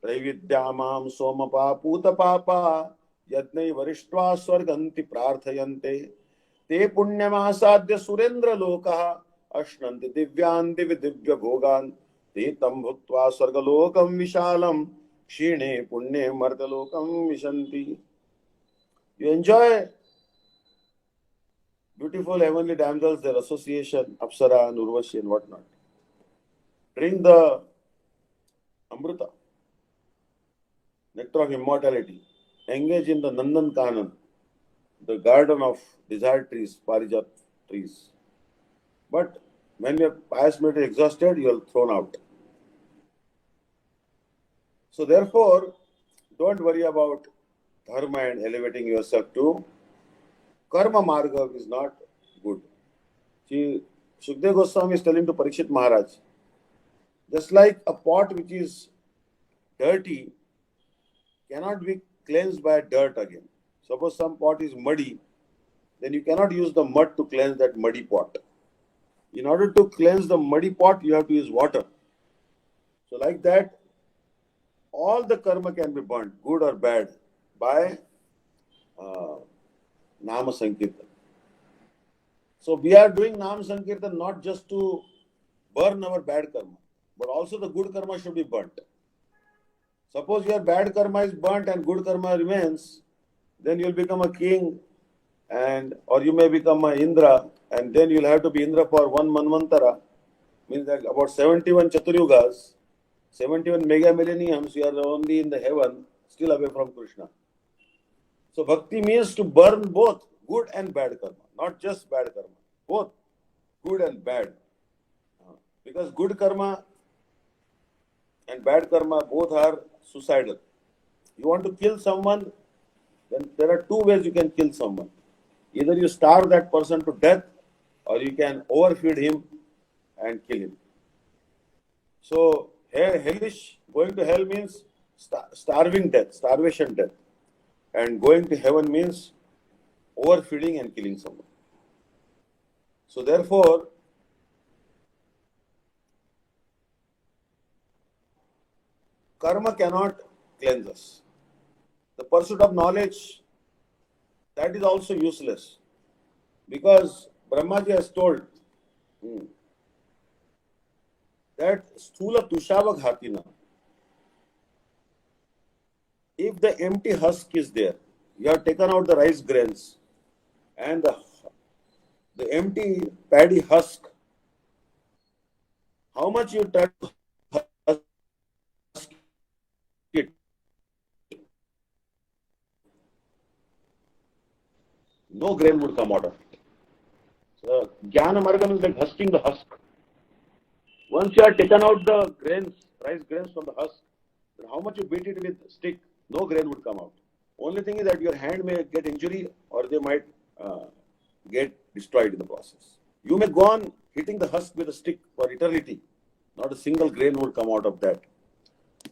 Traividyamam somapa puta papa yadnai varishtva swarganti prarthayante te punyamasadya surendra lokaha ashnanti divyan divya bhogan te tam bhutva swargalokam vishalam kshine punye martalokam vishanti. You enjoy beautiful heavenly damsels, their association, Apsara and Urvashi and whatnot. Drink the Amrita, nectar of immortality. Engage in the Nandan Kanan, the garden of desire trees, Parijat trees. But when your pious merit is exhausted, you are thrown out. So therefore, don't worry about dharma and elevating yourself to karma marga is not good. See, Shukdev Goswami is telling to Parikshit Maharaj, just like a pot which is dirty cannot be cleansed by dirt again. Suppose some pot is muddy, then you cannot use the mud to cleanse that muddy pot. In order to cleanse the muddy pot, you have to use water. So like that, all the karma can be burnt, good or bad, by Nama Sankirtan. So we are doing Nama Sankirtan not just to burn our bad karma, but also the good karma should be burnt. Suppose your bad karma is burnt and good karma remains, then you will become a king or you may become a Indra, and then you will have to be Indra for one Manvantara, means that about 71 Chaturyugas, 71 mega millenniums, you are only in the heaven, still away from Krishna. So bhakti means to burn both good and bad karma, not just bad karma, both good and bad. Because good karma and bad karma both are suicidal. You want to kill someone, then there are two ways you can kill someone. Either you starve that person to death or you can overfeed him and kill him. So hellish, going to hell means starving death, starvation death. And going to heaven means overfeeding and killing someone. So therefore, karma cannot cleanse us. The pursuit of knowledge, that is also useless. Because Brahmaji has told that sthula tushava ghatina. If the empty husk is there, you have taken out the rice grains and the empty paddy husk, how much you try to husk it, no grain would come out of it. So, Jnana Margam is like husking the husk. Once you have taken out the grains, rice grains from the husk, then how much you beat it with stick, no grain would come out. Only thing is that your hand may get injury or they might get destroyed in the process. You may go on hitting the husk with a stick for eternity. Not a single grain would come out of that.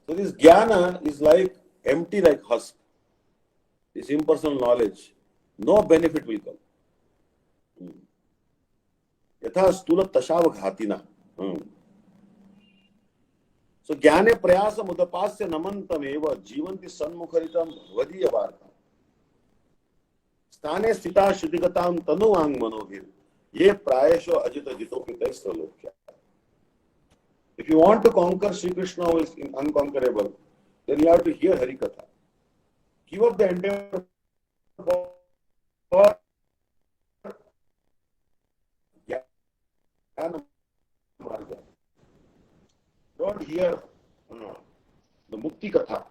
So this jnana is like empty like husk. This impersonal knowledge. No benefit will come. Yatha stula tashava ghatina. So ज्ञाने प्रयास मुदपास्य नमन्तमेव जीवन्ति सन्मुखरितं वदीय वार्ता स्थाने स्थिता शुद्धिगतां तनुवांग मनोभिर ये प्रायशो Ajit जितोपितः स्वलोक्या. If you want to conquer Sri Krishna who is unconquerable, then you have to hear Harikatha. Give up the endeavor for Jnana Marga. Don't hear the Mukti Katha.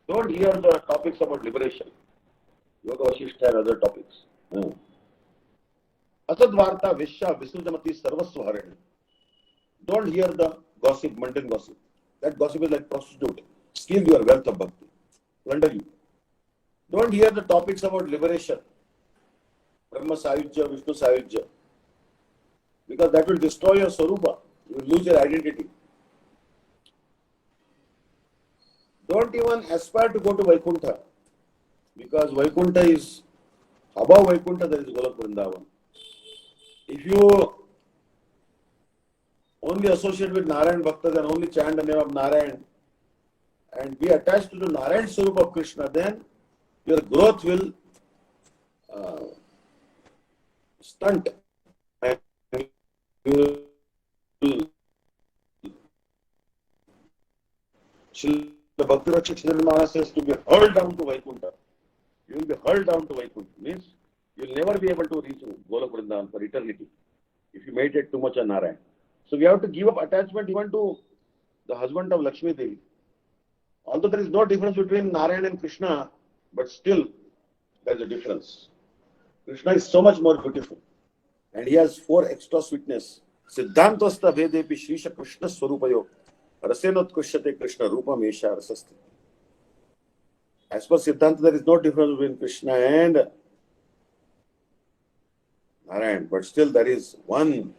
Don't hear the topics about liberation, Yoga Vasishtha and other topics. Asadvarta Vishya Visnudamati Sarvasva Harani. Don't hear the gossip, mundane gossip. That gossip is like prostitute. Steal your wealth of bhakti. Plunder you. Don't hear the topics about liberation. Brahma Sayujya, Vishnu Sayujya. Because that will destroy your Sarupa. You will lose your identity. Don't even aspire to go to Vaikuntha. Because Vaikuntha is, above Vaikuntha there is Golok Vrindavan. If you only associate with Narayan Bhaktas and only chant the name of Narayan and be attached to the Narayan Swarup of Krishna, then your growth will stunt. And you will Srila Bhakti-Rakshak Maharaj says to be hurled down to Vaikuntha. You will be hurled down to Vaikuntha. Means you will never be able to reach Golok Vrindavan for eternity if you meditate too much on Narayan. So we have to give up attachment even to the husband of Lakshmi Devi. Although there is no difference between Narayan and Krishna, but still there is a difference. Krishna is so much more beautiful. And he has 4 extra sweetness. Siddhantasta Vedepi Shrisha Krishna Swarupayo Rasenot Kushyate Krishna Rupa Mesha Rasasti. As per Siddhanta, there is no difference between Krishna and Narayan, but still there is one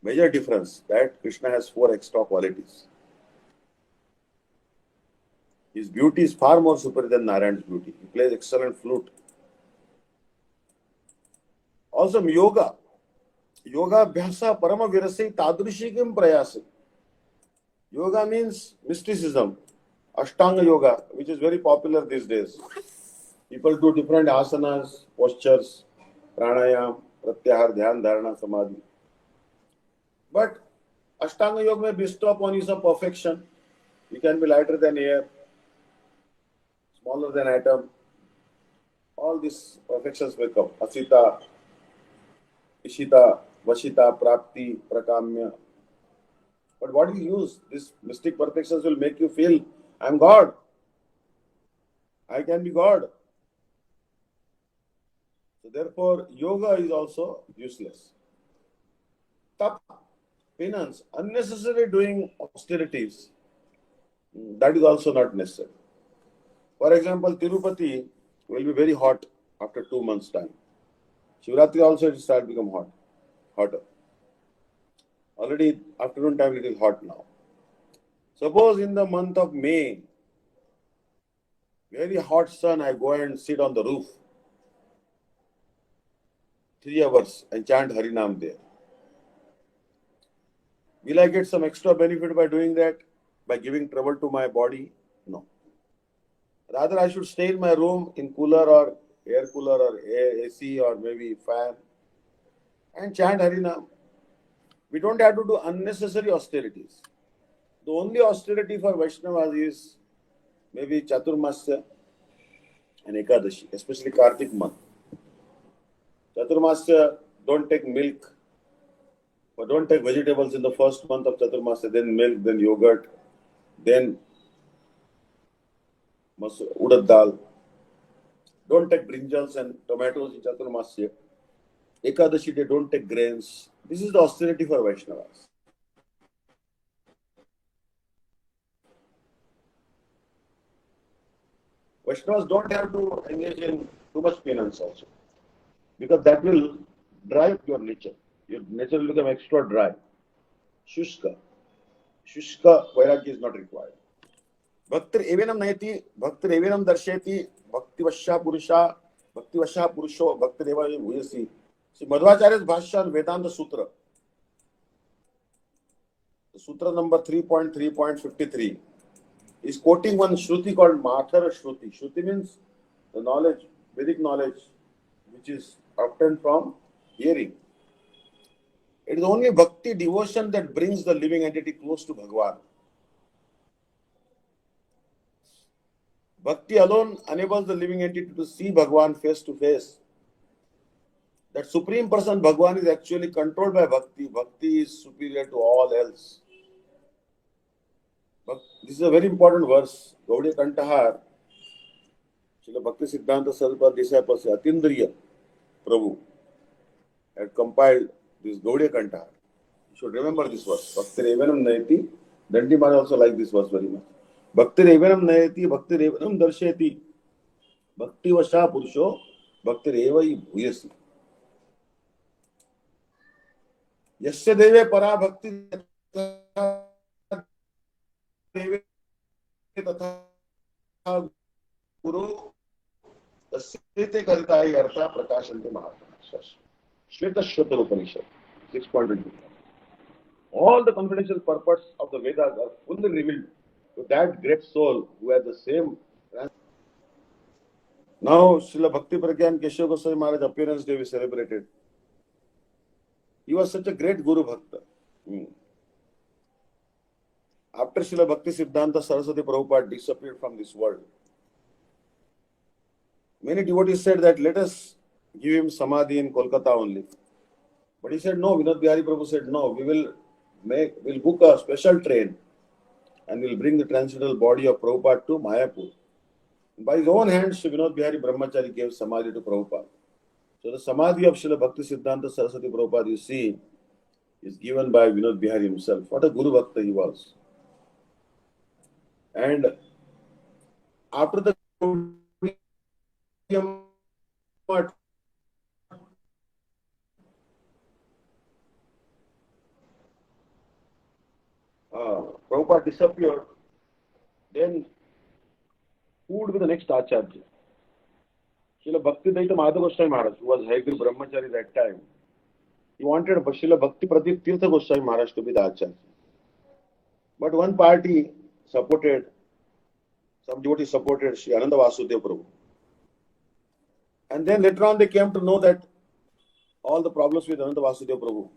major difference, that Krishna has 4 extra qualities. His beauty is far more superior than Narayan's beauty. He plays excellent flute. Also yoga. Yoga abhyasa parama virasi tadrishikim prayasi. Yoga means mysticism. Ashtanga yoga, which is very popular these days. People do different asanas, postures, pranayam, pratyahar, dhyan, dharana, samadhi. But Ashtanga Yoga may bestow upon you some perfection. You can be lighter than air, smaller than atom. All these perfections will come. Asita, Ishita, Vashita, Prapti, Prakamya. But what you use, these mystic perfections will make you feel, I am God. I can be God. So therefore, yoga is also useless. Tap, penance, unnecessary doing austerities, that is also not necessary. For example, Tirupati will be very hot after 2 months' time. Shivratri also it will start become hotter. Already afternoon time it is hot now. Suppose in the month of May, very hot sun, I go and sit on the roof 3 hours and chant Harinam there. Will I get some extra benefit by doing that? By giving trouble to my body? No. Rather, I should stay in my room in cooler or air cooler or AC or maybe fan and chant Harinam. We don't have to do unnecessary austerities. The only austerity for Vaishnavas is maybe Chaturmasya and Ekadashi, especially Kartik month. Chaturmasya, don't take milk, but don't take vegetables in the first month of Chaturmasya, then milk, then yogurt, then urad dal. Don't take brinjals and tomatoes in Chaturmasya. Ekadashi day, don't take grains. This is the austerity for Vaishnavas. Vaishnavas don't have to engage in too much penance also, because that will dry up your nature. Your nature will become extra dry. Shushka. Shushka vairagya is not required. Bhaktir evenam naiti, bhaktir evenam darsheti, bhakti vasha purusho, bhaktir eva bhuyasi. See, Madhvacharya's Bhashya on Vedanta Sutra. Sutra number 3.3.53 is quoting one Shruti called Mathara Shruti. Shruti means the knowledge, Vedic knowledge, which is obtained from hearing. It is only bhakti, devotion, that brings the living entity close to Bhagavan. Bhakti alone enables the living entity to see Bhagavan face to face. That Supreme Person Bhagavan is actually controlled by Bhakti. Bhakti is superior to all else. But this is a very important verse. Gaudiya Kantahar, Srila Bhakti-Vidanta Saraswati disciples Atindriya Prabhu had compiled this Gaudiya Kantahar. You should remember this verse. Bhakti Revanam Nayati. Dandi Maharaj also liked this verse very much. Bhakti Revanam Nayati, Bhakti Revanam Darsheti. Bhakti Vasha Purusho, Bhakti Revai Bhuyasi. Yasya Deve Para Bhakti Deve Tatha Guru Tasite Karitai Artha Prakashante Mahatma. Shveta Shveta Upanishad 6.22. All the confidential purpose of the Vedas are fully revealed to that great soul who has the same. Now, Srila Bhakti Pragyan Keshav Goswami Maharaj appearance day we celebrated. He was such a great Guru Bhakta. After Srila Bhakti Siddhanta Saraswati Prabhupada disappeared from this world, many devotees said that let us give him Samadhi in Kolkata only. But he said no. Vinod Bihari Prabhu said no. We'll book a special train and we'll bring the transcendental body of Prabhupada to Mayapur. By his own hands, Vinod Bihari Brahmachari gave Samadhi to Prabhupada. So the Samadhi of Srila Bhakti Siddhanta Saraswati Prabhupada, you see, is given by Vinod Bihari himself. What a Guru Bhakta he was. And after the Prabhupada disappeared, then who would be the next Acharya? Srila Bhakti-Vidanta Maharaj, Maharaj, who was Hayagiri Brahmachari that time, he wanted Srila Bhakti Pradeep Tirtha Goswami Maharaj to be the Acharya. But one party supported, some devotees supported Sri Ananda Vasudeva Prabhu. And then later on they came to know that all the problems with Ananda Vasudeva Prabhu.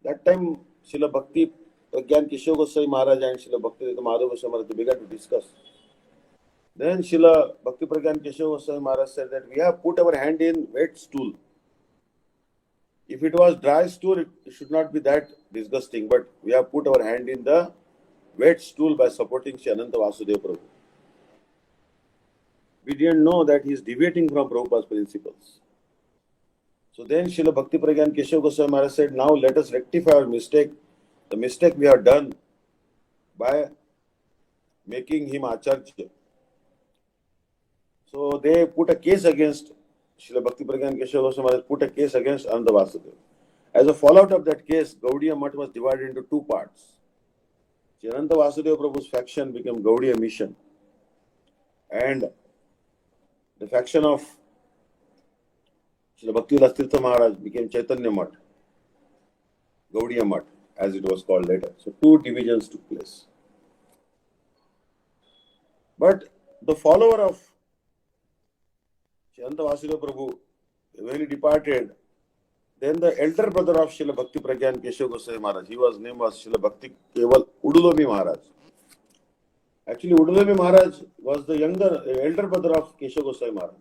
That time Srila Bhakti Pragyan Keshav Goswami Maharaj and Srila Bhakti-Vidanta Madhurya Goswami Maharaj began to discuss. Then Srila Bhakti Pragyan Keshav Goswami Maharaj said that we have put our hand in wet stool. If it was dry stool, it should not be that disgusting, but we have put our hand in the wet stool by supporting Sri Ananta Vasudeva Prabhu. We didn't know that he is deviating from Prabhupada's principles. So then Srila Bhakti Pragyan Keshav Goswami Maharaj said, now let us rectify our mistake, the mistake we have done by making him Acharya. So they put a case against Srila Bhakti Pragyan Keshav Goswami Maharaj, put a case against Ananda Vasudeva. As a fallout of that case, Gaudiya Math was divided into two parts. Sri Ananda Vasudeva Prabhu's faction became Gaudiya Mission, and the faction of Srila Bhakti-Vilas Tirtha Maharaj became Chaitanya Math, Gaudiya Math, as it was called later. So two divisions took place. But the follower of Sri Ananta Vasudeva Prabhu, when he departed, then the elder brother of Srila Bhakti Pragyan Keshav Goswami Maharaj, his name was Srila Bhakti Keval Udulomi Maharaj. Actually, Udulomi Maharaj was the elder brother of Keshav Goswami Maharaj.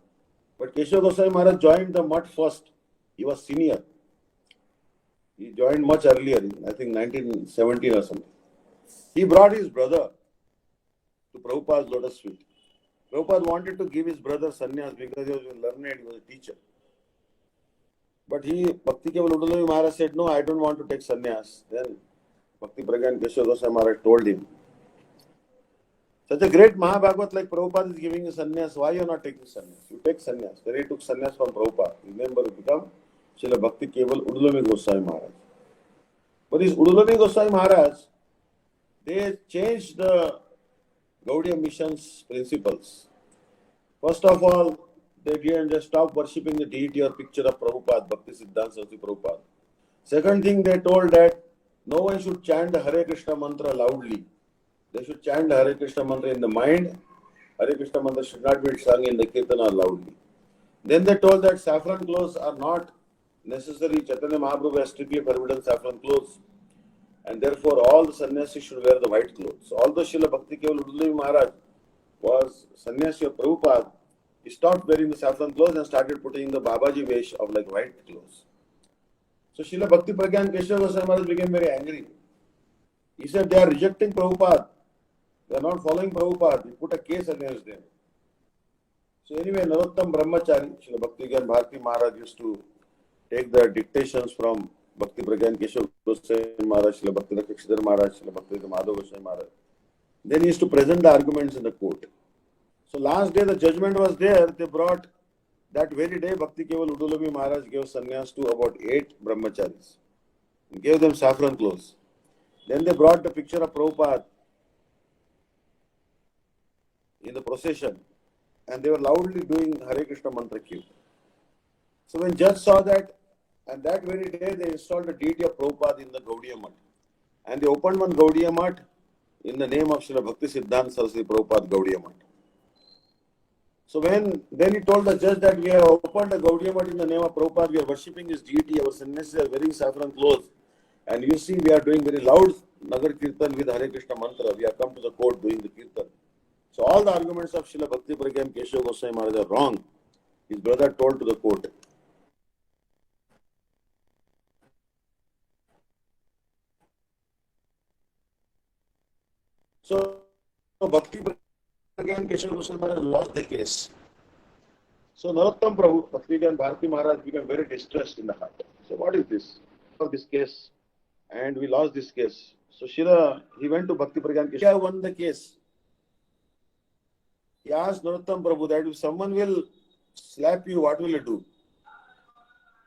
But Keshav Goswami Maharaj joined the Math first. He was senior. He joined much earlier, I think 1917 or something. He brought his brother to Prabhupada's lotus feet. Prabhupada wanted to give his brother sannyas because he was learned, he was a teacher. But Bhakti Keval Udulomi Maharaj said, no, I don't want to take sannyas. Then Bhakti Pragyan Keshav Goswami Maharaj told him, such a great Mahabhagavat like Prabhupada is giving you sannyas, why you are not taking sannyas? You take sannyas. Then he took sannyas from Prabhupada. Remember, he became Srila Bhakti Keval Udulomi Goswami Maharaj. But this Udulomi Goswami Maharaj, they changed the Gaudiya Mission's principles. First of all, they didn't just stop worshipping the deity or picture of Prabhupada, Bhakti Siddhanta Saraswati Prabhupada. Second thing, they told that no one should chant the Hare Krishna mantra loudly. They should chant the Hare Krishna mantra in the mind. Hare Krishna mantra should not be sung in the kirtana loudly. Then they told that saffron clothes are not necessary. Chaitanya Mahaprabhu has strictly forbidden saffron clothes. And therefore all the sannyasis should wear the white clothes. So although Srila Bhakti-Vidanta Maharaj was sannyasi of Prabhupada, he stopped wearing the saffron clothes and started putting the Babaji vesh of like white clothes. So Srila Bhakti Pragyan Keshav Goswami Maharaj became very angry. He said they are rejecting Prabhupada. They are not following Prabhupada. He put a case against them. So anyway, Narottam Brahmachari, Srila Bhakti Gyan Bharati Maharaj used to take the dictations from Bhakti Pragyan Keshav Goswami Maharaj, Srila Bhakti Rakshidhar Maharaj, Srila Bhakti Madhurya Goswami Maharaj. Then he used to present the arguments in the court. So last day the judgment was there. They brought that very day Bhakti Keval Udulami Maharaj gave sannyas to about 8 brahmacharis. He gave them saffron clothes. Then they brought the picture of Prabhupada in the procession and they were loudly doing Hare Krishna mantra Q. So when judge saw that, and that very day they installed the deity of Prabhupada in the Gaudiya Math. And they opened one Gaudiya Math in the name of Srila Bhakti Siddhanta Saraswati Prabhupada Gaudiya Math. So then he told the judge that we have opened a Gaudiya Math in the name of Prabhupada, we are worshipping his deity, our sannyasis are wearing saffron clothes. And you see we are doing very loud Nagar Kirtan with Hare Krishna mantra. We have come to the court doing the Kirtan. So all the arguments of Srila Bhakti Pragyan Keshav Goswami Maharaj are wrong. His brother told to the court. So Bhakti Pragyan Keshav Goswami Maharaj lost the case. So Narottam Prabhu, Bhakti-Vidanta Bharati Maharaj became very distressed in the heart. So what is this? Of this case, and we lost this case. So he went to Bhakti Pragyan Keshav. He won the case. He asked Narottam Prabhu that if someone will slap you, what will you do?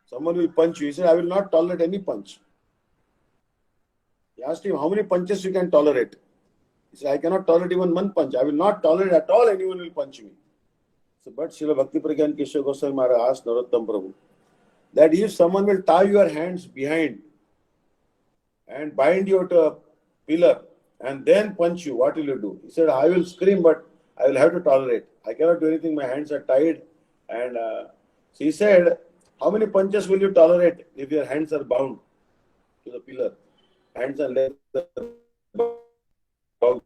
Someone will punch you. He said, I will not tolerate any punch. He asked him, how many punches you can tolerate? He said, I cannot tolerate even one punch. I will not tolerate at all anyone will punch me. So, but Srila Bhakti Pragyan Keshav Goswami Maharaj asked Narottam Prabhu that if someone will tie your hands behind and bind you to a pillar and then punch you, what will you do? He said, I will scream, but I will have to tolerate. I cannot do anything. My hands are tied. And so he said, how many punches will you tolerate if your hands are bound to the pillar? Hands and legs are bound.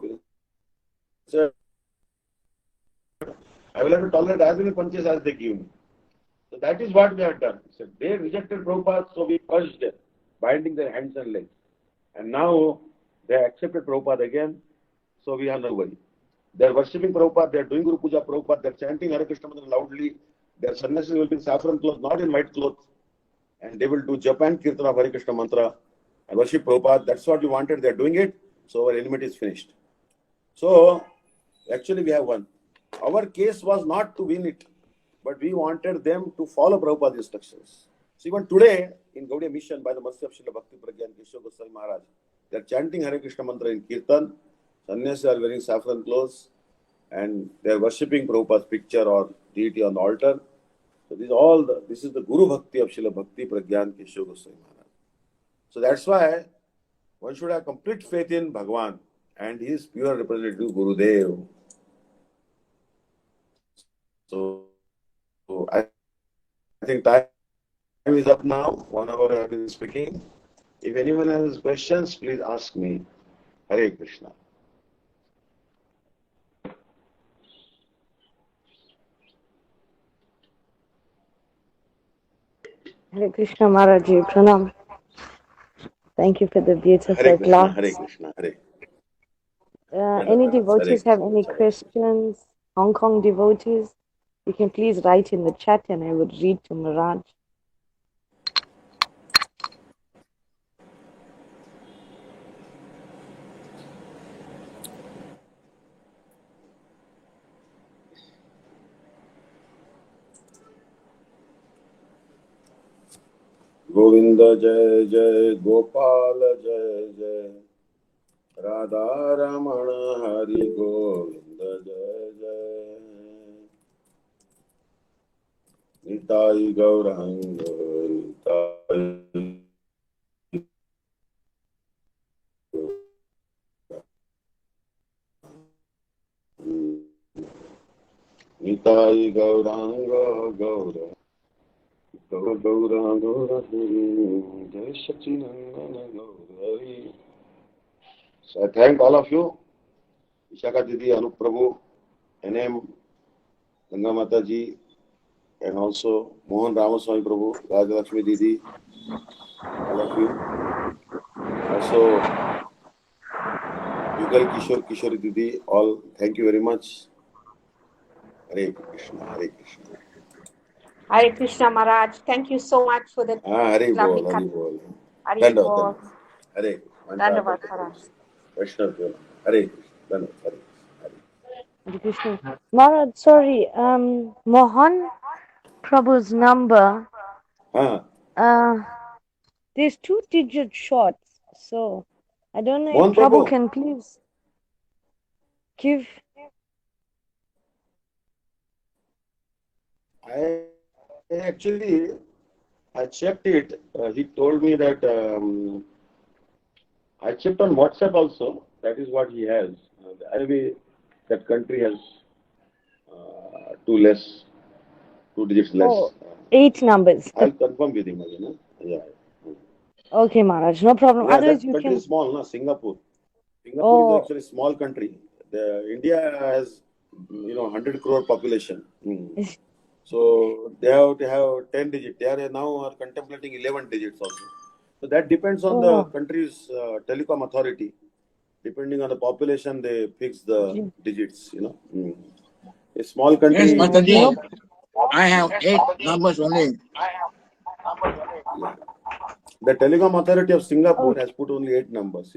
He said, I will have to tolerate as many punches as they give me. So that is what we have done. He said, they rejected Prabhupada, so we purged them, binding their hands and legs. And now they accepted Prabhupada again, so we are no worry. They are worshipping Prabhupada, they are doing Guru Puja Prabhupada, they are chanting Hare Krishna mantra loudly, their sannyasis will be in saffron clothes, not in white clothes. And they will do Japan Kirtan of Hare Krishna mantra and worship Prabhupada. That's what we wanted, they are doing it, so our enmity is finished. So, actually we have won. Our case was not to win it, but we wanted them to follow Prabhupada's instructions. So even today, in Gaudiya Mission, by the mercy of Srila Bhakti Pragyan Keshav Goswami Maharaj, they are chanting Hare Krishna mantra in Kirtan, sannyasis are wearing saffron clothes, and they are worshipping Prabhupada's picture or deity on the altar. So this is the Guru Bhakti of Srila Bhakti Pragyan Keshav Goswami Maharaj. So that's why one should have complete faith in Bhagavan and his pure representative Gurudev. So I think time is up now. 1 hour I have been speaking. If anyone has questions, please ask me. Hare Krishna. Hare Krishna Maharaj, Pranam. Thank you for the beautiful Hare Krishna, class. Hare Krishna, Hare. Any devotees have any Hare. questions? Hong Kong devotees? You can please write in the chat and I would read to Maharaj. Govinda Jai Jai Gopal Jai Jai Radha Ramana Hari Govinda Jai Jai Nitai Gauranga Nitai Gauranga Gaura Gauranga Gaura Jai Sachinandana Gauri. So I thank all of you, Vishaka Didi, Anup Prabhu, NM, Ganga Mata ji, and also Mohan Ramaswamy Prabhu, Rajalakshmi Didi, all of you. Also, Yugal Kishore, Kishore Didi, all, thank you very much. Hare Krishna, Hare Krishna. Hare Krishna Maharaj, thank you so much for the Hare lovely Bol, Hare Bol. Hare Bol. Hare Dandavad Maharaj. Vaishnav Hare Krishna, Hare Krishna. Maharaj, sorry, Mohan Prabhu's number, there's 2-digit shorts, so I don't know Mohan if Prabhu Prabhu. can please give. I actually, I checked it. He told me that I checked on WhatsApp also. That is what he has. Maybe that country has 2 digits less. Oh, 8 numbers. I'll confirm with him again. Huh? Yeah. Okay, Maharaj, no problem. Yeah, Otherwise, that you country can. is small, no? Singapore. Singapore is actually a small country. India has, 100 crore population. So they have to have 10 digits. They are now contemplating 11 digits also. So that depends on the country's telecom authority. Depending on the population, they fix the digits. A small country. Yes, Mataji. I have 8 numbers only. Yeah. The telecom authority of Singapore has put only 8 numbers.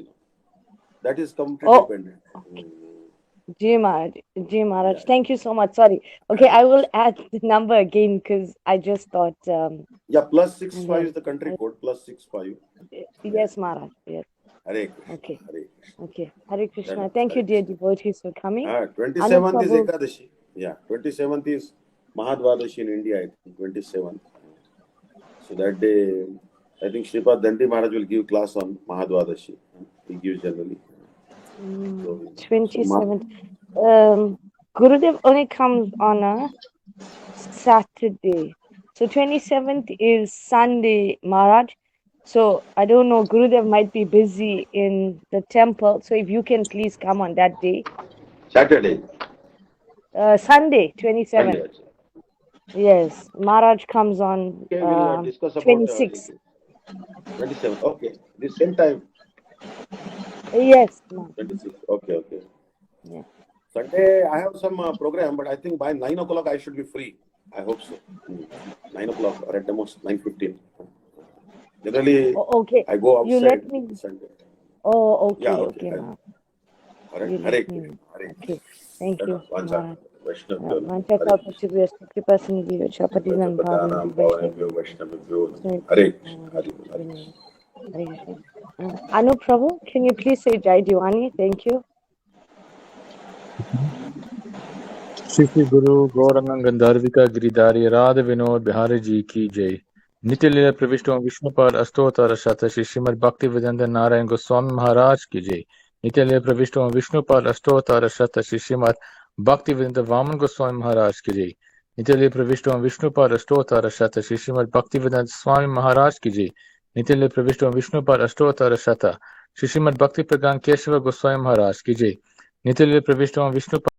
That is completely dependent. Ji Maharaj, yeah. Thank you so much. Sorry. Okay, I will add the number again because I just thought. Yeah, +65 is the country code. +65. Yes, Maharaj. Yes. Hare Krishna. Okay. Hare Krishna. Okay. Hare Krishna. Thank you, dear devotees, for coming. 27th is Ekadashi. Yeah, 27th is Mahadvadashi in India, I think. 27th. So that day, I think Shripad Dandi Maharaj will give class on Mahadvadashi. He gives generally. 27th. Gurudev only comes on a Saturday. So 27th is Sunday, Maharaj. So I don't know, Gurudev might be busy in the temple. So if you can please come on that day. Saturday. Sunday, 27th. Sunday. Yes, Maharaj comes on Okay, we'll discuss about 26th. 27th. Okay, the same time. Yes. 26th. Okay. Yeah. Sunday, I have some program, but I think by 9 o'clock I should be free. I hope so. 9 o'clock or at the most 9:15. Generally, okay. I go outside. You let me. Sunday. Oh, okay. Yeah, Okay. Hare. Okay. Thank you. Vaishnav. Anu Prabhu, can you please say Jai Diwani? Thank you. Shri गुरु गौरांग गंधर्विका गिरिधारी राधा विनोद बिहारी जी की जय। नित्य लीला प्रविष्टों विष्णुपाद अष्टोत्तर शत श्री श्रीमद भक्ति वेदांत नारायण गोस्वामी महाराज की जय। नित्य लीला प्रविष्टों विष्णुपाद अष्टोत्तर शत श्री श्रीमद भक्ति वेदांत वामन गोस्वामी महाराज की जय। नित्य लीला प्रविष्टों विष्णुपाद अष्टोत्तर शत श्री श्रीमद भक्ति वेदांत स्वामी महाराज की जय। नित्य लीला प्रविष्टों विष्णुपाद अष्टोत्तर शत श्री श्रीमद भक्ति प्रज्ञान केशव गोस्वामी महाराज की जय। नित्य लीला प्रविष्टों विष्णु